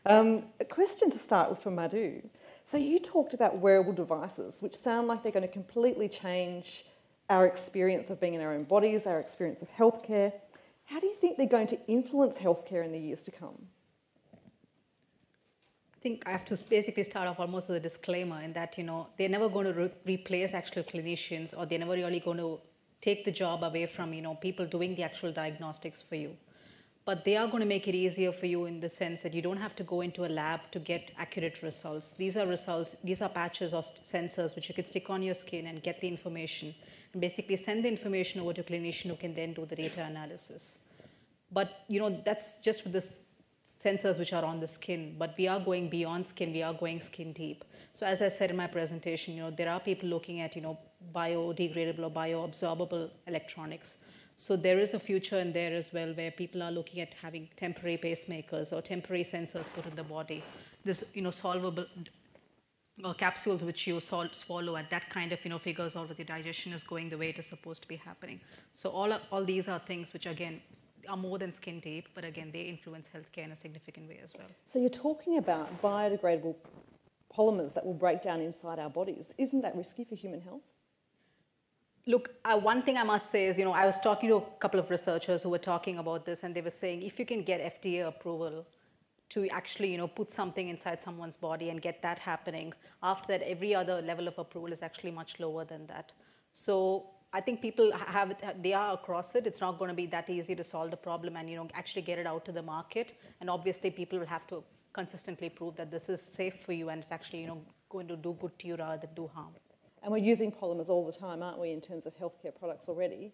A question to start with from Madhu. So you talked about wearable devices, which sound like they're going to completely change our experience of being in our own bodies, our experience of healthcare. How do you think they're going to influence healthcare in the years to come? I think I have to basically start off almost with a disclaimer in that, they're never going to replace actual clinicians, or they're never really going to take the job away from, people doing the actual diagnostics for you. But they are going to make it easier for you in the sense that you don't have to go into a lab to get accurate results. These are patches or sensors which you can stick on your skin and get the information and basically send the information over to a clinician who can then do the data analysis. But, that's just with the sensors which are on the skin, but we are going beyond skin, we are going skin deep. So as I said in my presentation, there are people looking at, biodegradable or bioabsorbable electronics. So there is a future in there as well where people are looking at having temporary pacemakers or temporary sensors put in the body. This, solvable capsules which you swallow, and that kind of, figures out whether your digestion is going the way it is supposed to be happening. So all these are things which, again, are more than skin deep, but again, they influence healthcare in a significant way as well. So you're talking about biodegradable polymers that will break down inside our bodies. Isn't that risky for human health? Look, one thing I must say is, I was talking to a couple of researchers who were talking about this, and they were saying if you can get FDA approval to actually, put something inside someone's body and get that happening, after that, every other level of approval is actually much lower than that. So I think people they are across it. It's not going to be that easy to solve the problem and, actually get it out to the market. And obviously, people will have to consistently prove that this is safe for you and it's actually, going to do good to you rather than do harm. And we're using polymers all the time, aren't we, in terms of healthcare products already?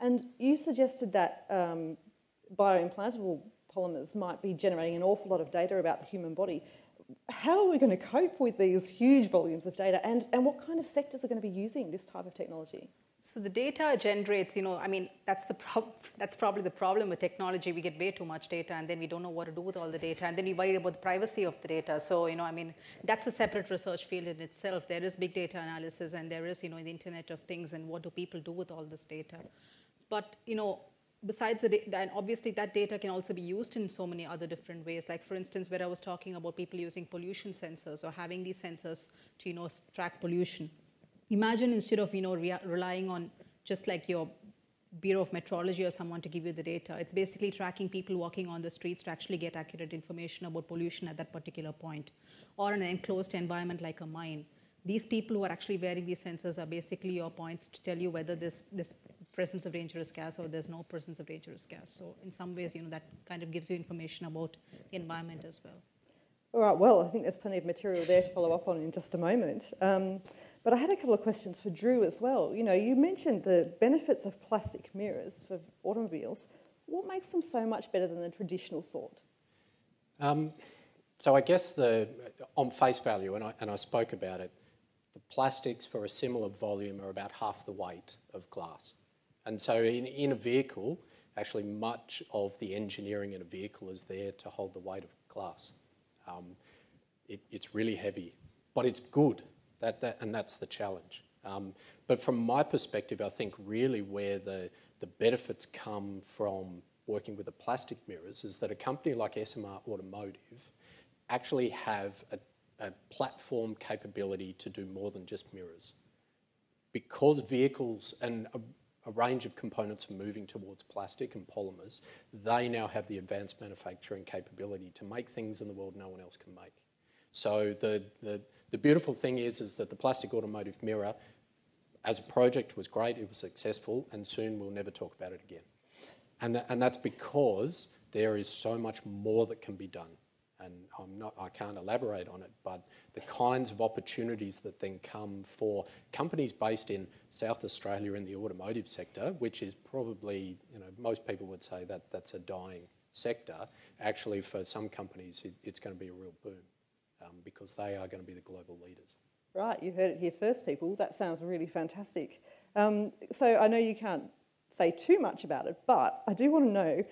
And you suggested that bioimplantable polymers might be generating an awful lot of data about the human body. How are we going to cope with these huge volumes of data, and what kind of sectors are going to be using this type of technology? So the data generates, that's probably the problem with technology. We get way too much data, and then we don't know what to do with all the data, and then we worry about the privacy of the data. So, that's a separate research field in itself. There is big data analysis, and there is, the Internet of Things, and what do people do with all this data? But, besides the data, and obviously that data can also be used in so many other different ways. Like, for instance, where I was talking about people using pollution sensors or having these sensors to, track pollution. Imagine instead of, relying on just like your Bureau of Metrology or someone to give you the data, it's basically tracking people walking on the streets to actually get accurate information about pollution at that particular point. Or in an enclosed environment like a mine. These people who are actually wearing these sensors are basically your points to tell you whether this presence of dangerous gas or there's no presence of dangerous gas. So in some ways, that kind of gives you information about the environment as well. All right, well, I think there's plenty of material there to follow up on in just a moment. But I had a couple of questions for Drew as well. You mentioned the benefits of plastic mirrors for automobiles. What makes them so much better than the traditional sort? So I guess on face value, and I spoke about it, the plastics for a similar volume are about half the weight of glass. And so in a vehicle, actually much of the engineering in a vehicle is there to hold the weight of glass. It's really heavy, but it's good, and that's the challenge. But from my perspective, I think really where the benefits come from working with the plastic mirrors is that a company like SMR Automotive actually have a platform capability to do more than just mirrors. Because vehicles and a range of components are moving towards plastic and polymers, they now have the advanced manufacturing capability to make things in the world no one else can make. So the beautiful thing is that the plastic automotive mirror, as a project, was great, it was successful, and soon we'll never talk about it again. And that's because there is so much more that can be done. And I can't elaborate on it, but the kinds of opportunities that then come for companies based in South Australia in the automotive sector, which is probably, most people would say that that's a dying sector. Actually, for some companies, it's going to be a real boom because they are going to be the global leaders. Right, you heard it here first, people. That sounds really fantastic. So I know you can't say too much about it, but I do want to know,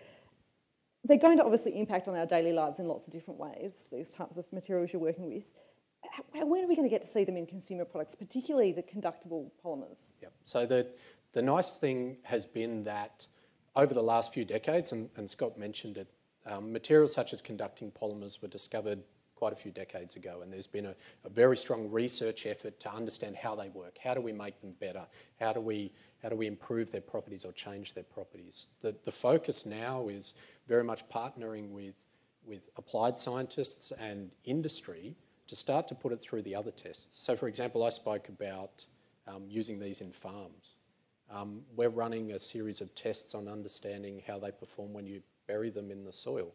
they're going to obviously impact on our daily lives in lots of different ways, these types of materials you're working with. When are we going to get to see them in consumer products, particularly the conductible polymers? Yep. So the nice thing has been that over the last few decades, and Scott mentioned it, materials such as conducting polymers were discovered quite a few decades ago, and there's been a very strong research effort to understand how they work. How do we make them better? How do we improve their properties or change their properties? The focus now is very much partnering with applied scientists and industry to start to put it through the other tests. So, for example, I spoke about using these in farms. We're running a series of tests on understanding how they perform when you bury them in the soil.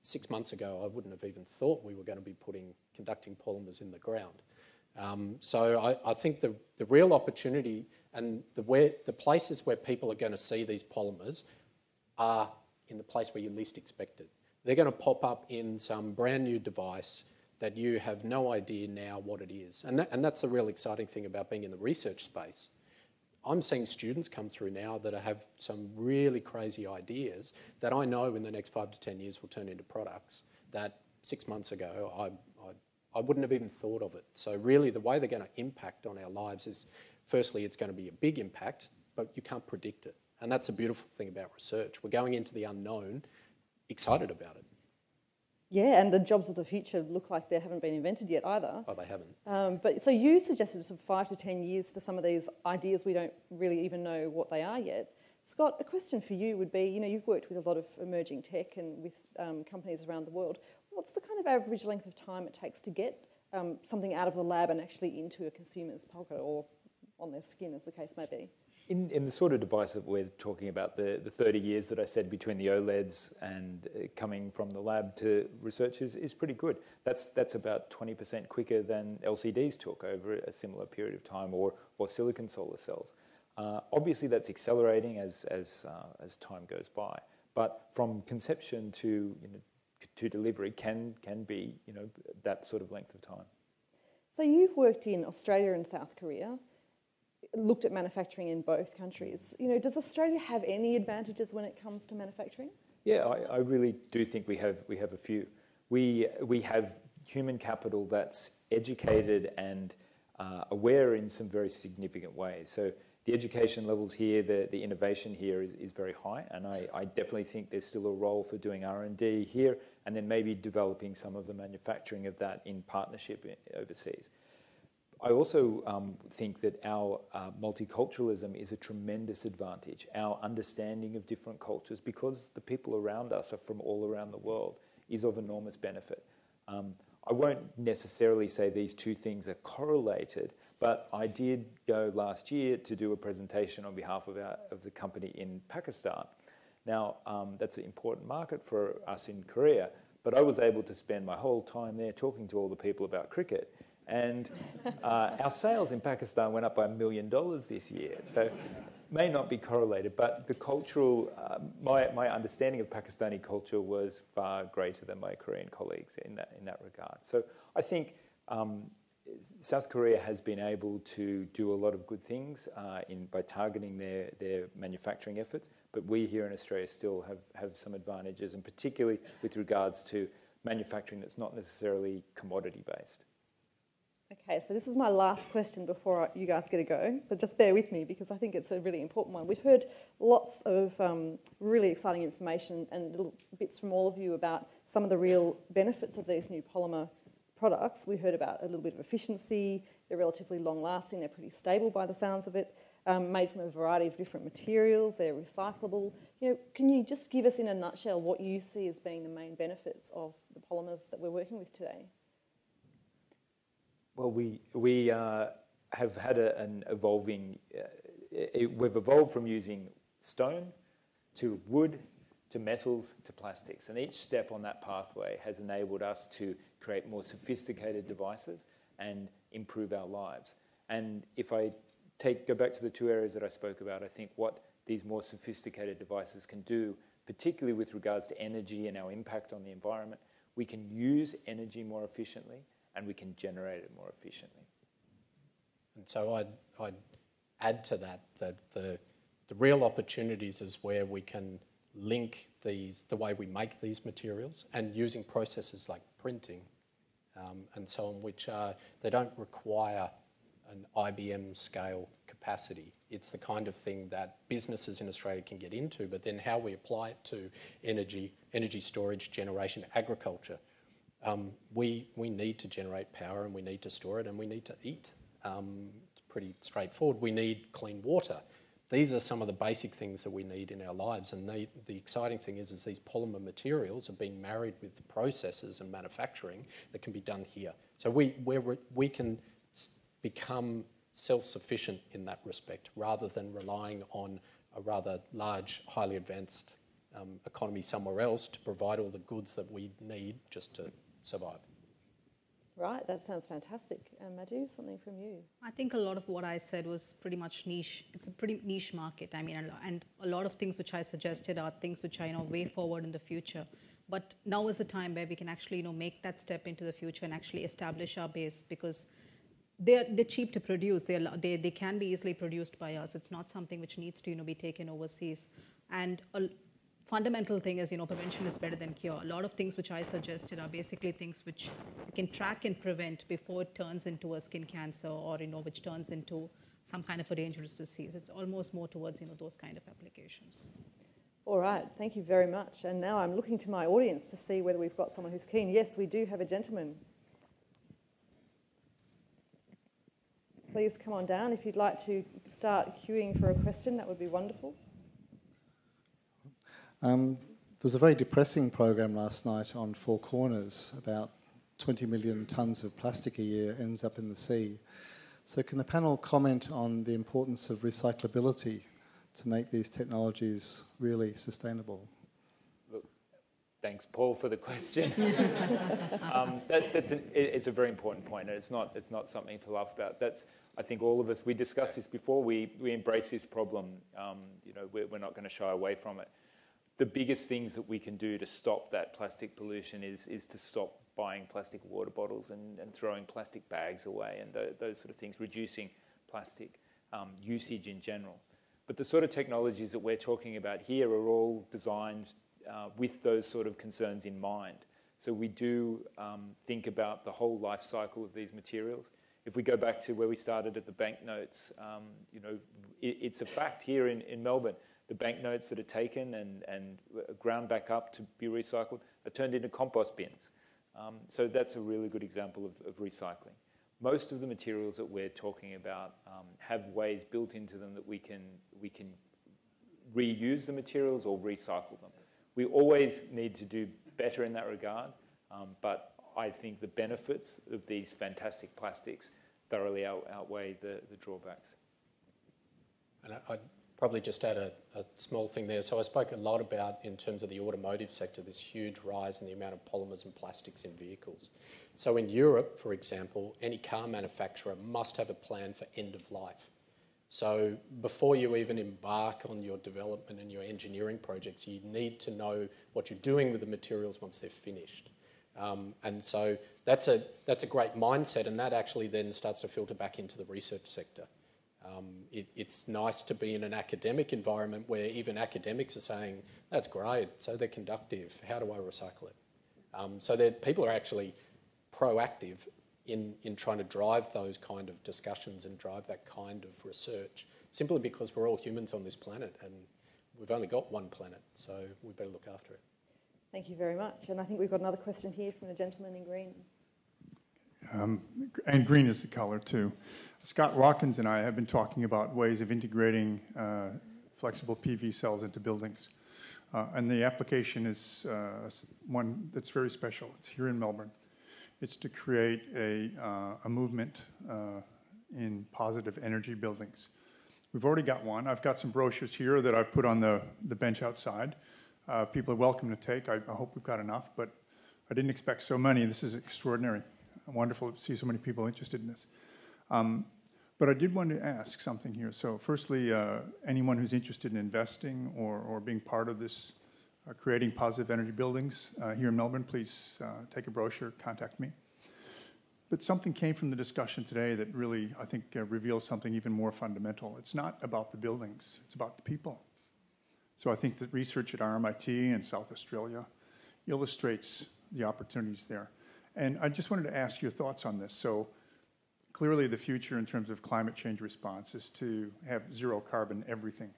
6 months ago, I wouldn't have even thought we were going to be putting conducting polymers in the ground. So I think the real opportunity and the places where people are going to see these polymers are in the place where you least expect it. They're going to pop up in some brand new device that you have no idea now what it is. And that's the real exciting thing about being in the research space. I'm seeing students come through now that have some really crazy ideas that I know in the next 5 to 10 years will turn into products that 6 months ago I wouldn't have even thought of it. So really the way they're going to impact on our lives is, firstly, it's going to be a big impact, but you can't predict it. And that's a beautiful thing about research. We're going into the unknown, excited about it. Yeah, and the jobs of the future look like they haven't been invented yet either. Oh, they haven't. But so you suggested sort of 5 to 10 years for some of these ideas we don't really even know what they are yet. Scott, a question for you would be, you've worked with a lot of emerging tech and with companies around the world. What's the kind of average length of time it takes to get something out of the lab and actually into a consumer's pocket or on their skin, as the case may be? In the sort of device that we're talking about, the 30 years that I said between the OLEDs and coming from the lab to research is pretty good. That's about 20% quicker than LCDs took over a similar period of time, or silicon solar cells. Obviously, that's accelerating as time goes by, but from conception to delivery can be that sort of length of time. So you've worked in Australia and South Korea, looked at manufacturing in both countries. Does Australia have any advantages when it comes to manufacturing? Yeah, I really do think we have a few. We have human capital that's educated and aware in some very significant ways. So the education levels here, the innovation here is very high, and I definitely think there's still a role for doing R&D here, and then maybe developing some of the manufacturing of that in partnership overseas. I also think that our multiculturalism is a tremendous advantage. Our understanding of different cultures, because the people around us are from all around the world, is of enormous benefit. I won't necessarily say these two things are correlated, but I did go last year to do a presentation on behalf of the company in Pakistan. Now, that's an important market for us in Korea, but I was able to spend my whole time there talking to all the people about cricket. And our sales in Pakistan went up by $1 million this year. So may not be correlated, but the cultural, my understanding of Pakistani culture was far greater than my Korean colleagues in that regard. So I think South Korea has been able to do a lot of good things by targeting their manufacturing efforts, but we here in Australia still have some advantages, and particularly with regards to manufacturing that's not necessarily commodity based. Okay, so this is my last question before you guys get to go, but just bear with me because I think it's a really important one. We've heard lots of really exciting information and little bits from all of you about some of the real benefits of these new polymer products. We heard about a little bit of efficiency, they're relatively long-lasting, they're pretty stable by the sounds of it, made from a variety of different materials, they're recyclable. Can you just give us in a nutshell what you see as being the main benefits of the polymers that we're working with today? Well, we have had an evolving. We've evolved from using stone to wood to metals to plastics, and each step on that pathway has enabled us to create more sophisticated devices and improve our lives. And if I go back to the two areas that I spoke about, I think what these more sophisticated devices can do, particularly with regards to energy and our impact on the environment, we can use energy more efficiently, and we can generate it more efficiently. And so I'd add to that the real opportunities is where we can link the way we make these materials, and using processes like printing and so on, which they don't require an IBM scale capacity. It's the kind of thing that businesses in Australia can get into, but then how we apply it to energy storage, generation, agriculture. We need to generate power, and we need to store it, and we need to eat. It's pretty straightforward. We need clean water. These are some of the basic things that we need in our lives, and the exciting thing is these polymer materials are being married with processes and manufacturing that can be done here. So we can become self-sufficient in that respect, rather than relying on a rather large, highly advanced economy somewhere else to provide all the goods that we need just to survive. Right, that sounds fantastic. Madhu, something from you? I think a lot of what I said was pretty much niche. It's a pretty niche market. I mean, and a lot of things which I suggested are things which are way forward in the future. But now is the time where we can actually make that step into the future and actually establish our base, because they're cheap to produce. They can be easily produced by us. It's not something which needs to be taken overseas. And fundamental thing is, prevention is better than cure. A lot of things which I suggested are basically things which we can track and prevent before it turns into a skin cancer, or, which turns into some kind of a dangerous disease. It's almost more towards, those kind of applications. All right, thank you very much. And now I'm looking to my audience to see whether we've got someone who's keen. Yes, we do have a gentleman. Please come on down. If you'd like to start queuing for a question, that would be wonderful. There was a very depressing program last night on Four Corners. About 20 million tonnes of plastic a year ends up in the sea. So can the panel comment on the importance of recyclability to make these technologies really sustainable? Look, thanks, Paul, for the question. It's a very important point, and it's not something to laugh about. I think all of us, we discussed this before, we embrace this problem. We're not going to shy away from it. The biggest things that we can do to stop that plastic pollution is to stop buying plastic water bottles and throwing plastic bags away and those sort of things, reducing plastic usage in general. But the sort of technologies that we're talking about here are all designed with those sort of concerns in mind. So we do think about the whole life cycle of these materials. If we go back to where we started at the banknotes, it's a fact here in Melbourne. The banknotes that are taken and ground back up to be recycled are turned into compost bins. So that's a really good example of recycling. Most of the materials that we're talking about have ways built into them that we can reuse the materials or recycle them. We always need to do better in that regard, but I think the benefits of these fantastic plastics thoroughly outweigh the drawbacks. And I'd probably just add a small thing there. So I spoke a lot about, in terms of the automotive sector, this huge rise in the amount of polymers and plastics in vehicles. So in Europe, for example, any car manufacturer must have a plan for end of life. So before you even embark on your development and your engineering projects, you need to know what you're doing with the materials once they're finished. And so that's a great mindset, and that actually then starts to filter back into the research sector. It's nice to be in an academic environment where even academics are saying, that's great, so they're conductive, how do I recycle it? So that people are actually proactive in trying to drive those kind of discussions and drive that kind of research, simply because we're all humans on this planet and we've only got one planet, so we better look after it. Thank you very much. And I think we've got another question here from the gentleman in green. And green is the color too. Scott Watkins and I have been talking about ways of integrating flexible PV cells into buildings. And the application is one that's very special. It's here in Melbourne. It's to create a movement in positive energy buildings. We've already got one. I've got some brochures here that I've put on the bench outside. People are welcome to take. I hope we've got enough, but I didn't expect so many. This is extraordinary. Wonderful to see so many people interested in this. But I did want to ask something here. So firstly, anyone who's interested in investing or being part of this creating positive energy buildings here in Melbourne, please take a brochure, contact me. But something came from the discussion today that really, I think, reveals something even more fundamental. It's not about the buildings, it's about the people. So I think that research at RMIT and South Australia illustrates the opportunities there. And I just wanted to ask your thoughts on this. So clearly the future in terms of climate change response is to have zero carbon everything.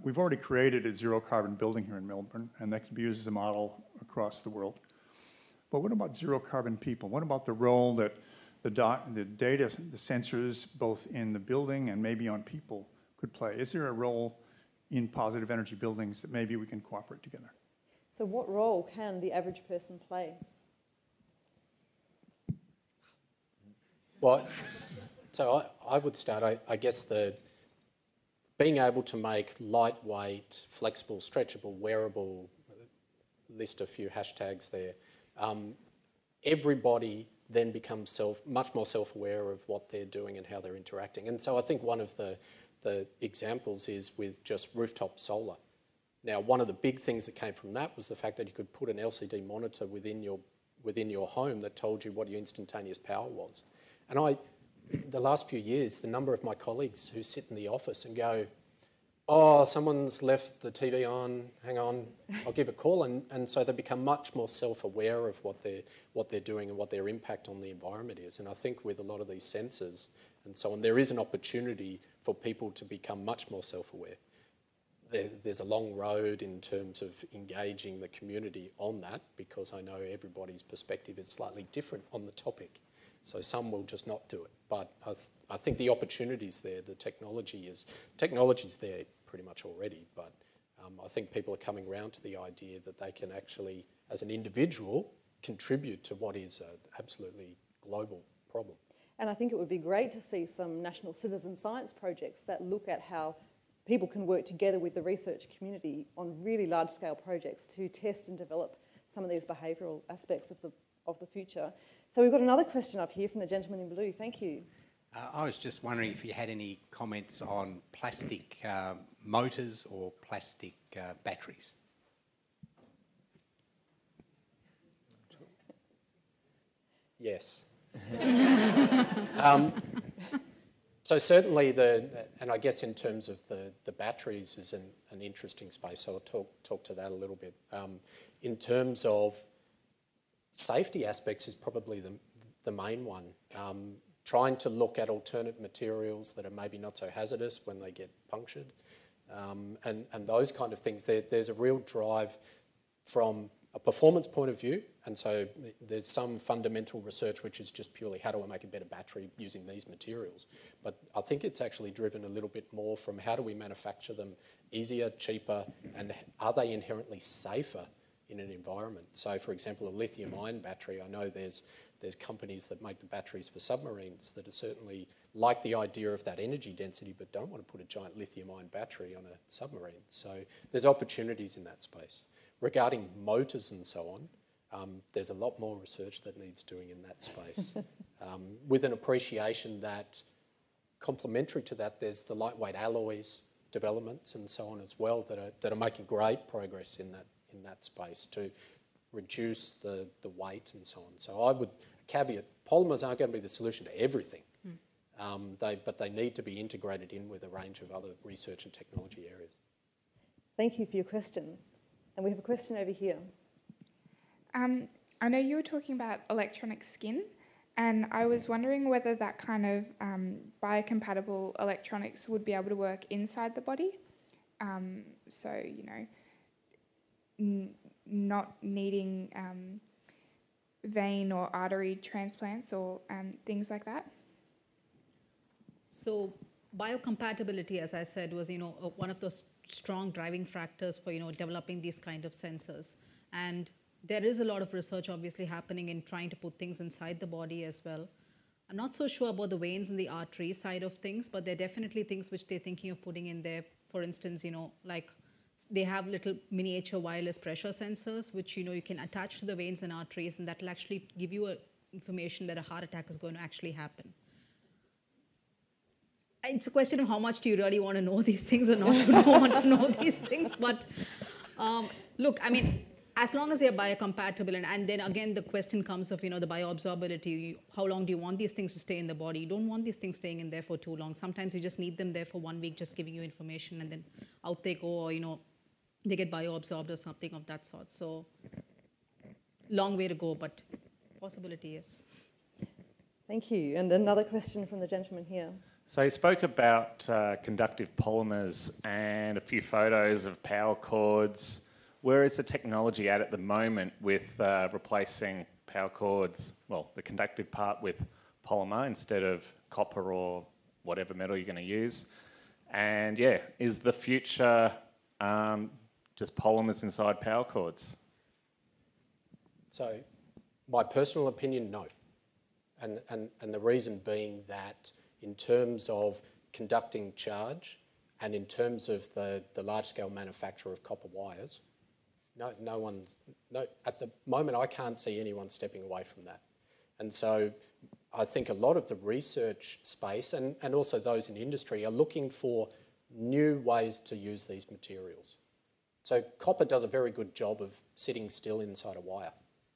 We've already created a zero carbon building here in Melbourne, and that can be used as a model across the world. But what about zero carbon people? What about the role that the data, the sensors, both in the building and maybe on people, could play? Is there a role in positive energy buildings that maybe we can cooperate together? So what role can the average person play? Well, so I would start, I guess, being able to make lightweight, flexible, stretchable, wearable, list a few hashtags there, everybody then becomes much more self-aware of what they're doing and how they're interacting. And so I think one of the examples is with just rooftop solar. Now, one of the big things that came from that was the fact that you could put an LCD monitor within your home that told you what your instantaneous power was. And the last few years, the number of my colleagues who sit in the office and go, oh, someone's left the TV on, hang on, I'll give a call. And so they become much more self-aware of what they're doing and what their impact on the environment is. And I think with a lot of these sensors and so on, there is an opportunity for people to become much more self-aware. there's a long road in terms of engaging the community on that, because I know everybody's perspective is slightly different on the topic. So some will just not do it. But I think the opportunity's there. The technology's there pretty much already, but I think people are coming around to the idea that they can actually, as an individual, contribute to what is an absolutely global problem. And I think it would be great to see some national citizen science projects that look at how people can work together with the research community on really large-scale projects to test and develop some of these behavioural aspects of the future. So we've got another question up here from the gentleman in blue. Thank you. I was just wondering if you had any comments on plastic motors or plastic batteries. Yes. So certainly and I guess in terms of the batteries is an interesting space, so I'll talk to that a little bit. In terms of safety aspects is probably the main one. Trying to look at alternate materials that are maybe not so hazardous when they get punctured, and those kind of things. There's a real drive from a performance point of view, and so there's some fundamental research which is just purely how do I make a better battery using these materials. But I think it's actually driven a little bit more from how do we manufacture them easier, cheaper, and are they inherently safer in an environment? So for example, a lithium-ion battery, I know there's companies that make the batteries for submarines that are certainly like the idea of that energy density but don't want to put a giant lithium-ion battery on a submarine. So there's opportunities in that space. Regarding motors and so on, there's a lot more research that needs doing in that space. With an appreciation that complementary to that, there's the lightweight alloys developments and so on as well that are making great progress in that space to reduce the weight and so on. So I would caveat, polymers aren't going to be the solution to everything, but they need to be integrated in with a range of other research and technology areas. Thank you for your question. And we have a question over here. I know you were talking about electronic skin, and I was wondering whether that kind of biocompatible electronics would be able to work inside the body. So, you know, not needing vein or artery transplants or things like that. So biocompatibility, as I said, was, you know, one of those strong driving factors for, you know, developing these kind of sensors. And there is a lot of research obviously happening in trying to put things inside the body as well. I'm not so sure about the veins and the artery side of things, but there are definitely things which they're thinking of putting in there. For instance, you know, like they have little miniature wireless pressure sensors, which, you know, you can attach to the veins and arteries, and that will actually give you information that a heart attack is going to actually happen. It's a question of how much do you really want to know these things or not want to know these things. But look, I mean, as long as they're biocompatible, and then again the question comes of, you know, the bioabsorbability. How long do you want these things to stay in the body? You don't want these things staying in there for too long. Sometimes you just need them there for 1 week, just giving you information, and then out they go, or, you know, they get bioabsorbed or something of that sort. So long way to go, but possibility is. Thank you. And another question from the gentleman here. So you spoke about conductive polymers and a few photos of power cords. Where is the technology at the moment with replacing power cords, well, the conductive part with polymer instead of copper or whatever metal you're going to use? And yeah, is the future just polymers inside power cords? So my personal opinion, no. And the reason being that in terms of conducting charge and in terms of the large-scale manufacture of copper wires, at the moment I can't see anyone stepping away from that. And so I think a lot of the research space and also those in industry are looking for new ways to use these materials. So copper does a very good job of sitting still inside a wire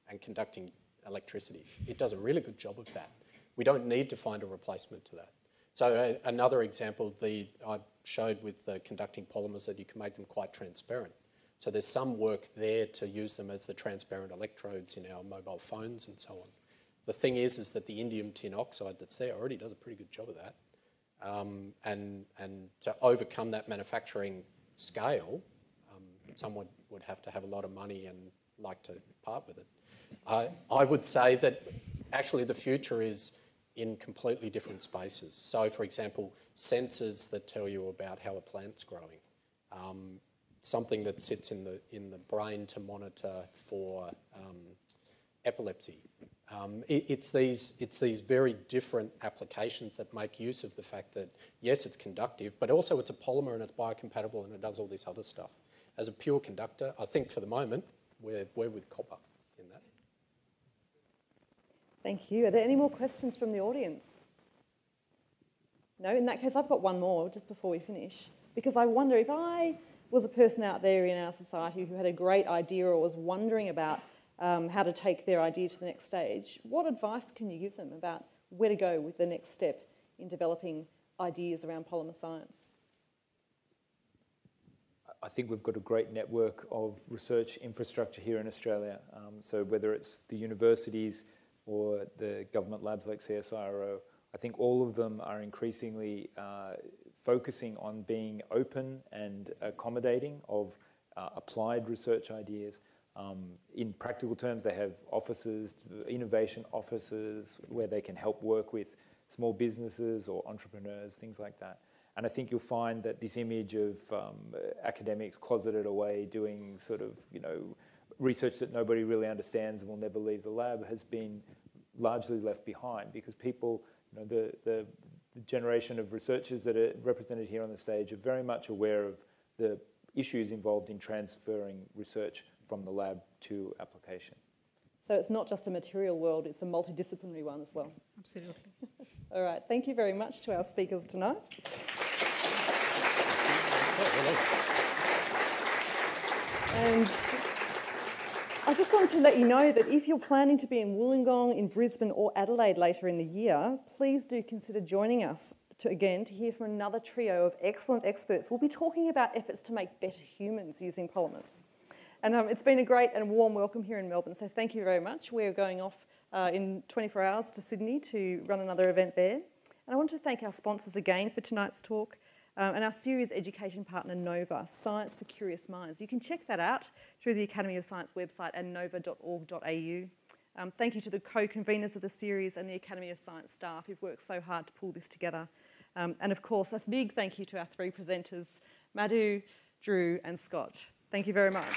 and conducting electricity. It does a really good job of that. We don't need to find a replacement to that. So another example, I showed with the conducting polymers that you can make them quite transparent. So there's some work there to use them as the transparent electrodes in our mobile phones and so on. The thing is that the indium tin oxide that's there already does a pretty good job of that. And to overcome that manufacturing scale, someone would have to have a lot of money and like to part with it. I would say that actually the future is in completely different spaces. So, for example, sensors that tell you about how a plant's growing, something that sits in the brain to monitor for epilepsy. It's these very different applications that make use of the fact that, yes, it's conductive, but also it's a polymer and it's biocompatible and it does all this other stuff. As a pure conductor, I think for the moment, we're with copper in that. Thank you. Are there any more questions from the audience? No? In that case, I've got one more just before we finish, because I wonder if I was a person out there in our society who had a great idea or was wondering about how to take their idea to the next stage, what advice can you give them about where to go with the next step in developing ideas around polymer science? I think we've got a great network of research infrastructure here in Australia. So whether it's the universities or the government labs like CSIRO, I think all of them are increasingly focusing on being open and accommodating of applied research ideas. In practical terms, they have offices, innovation offices, where they can help work with small businesses or entrepreneurs, things like that. And I think you'll find that this image of academics closeted away doing sort of, research that nobody really understands and will never leave the lab has been largely left behind, because people, the generation of researchers that are represented here on the stage are very much aware of the issues involved in transferring research from the lab to application. So it's not just a material world, it's a multidisciplinary one as well. Absolutely. All right, thank you very much to our speakers tonight. And I just wanted to let you know that if you're planning to be in Wollongong, in Brisbane or Adelaide later in the year, please do consider joining us to hear from another trio of excellent experts. We'll be talking about efforts to make better humans using polymers. And it's been a great and warm welcome here in Melbourne, so thank you very much. We're going off in 24 hours to Sydney to run another event there. And I want to thank our sponsors again for tonight's talk, and our series education partner, Nova, Science for Curious Minds. You can check that out through the Academy of Science website at nova.org.au. Thank you to the co-conveners of the series and the Academy of Science staff who've worked so hard to pull this together. And of course, a big thank you to our three presenters, Madhu, Drew and Scott. Thank you very much.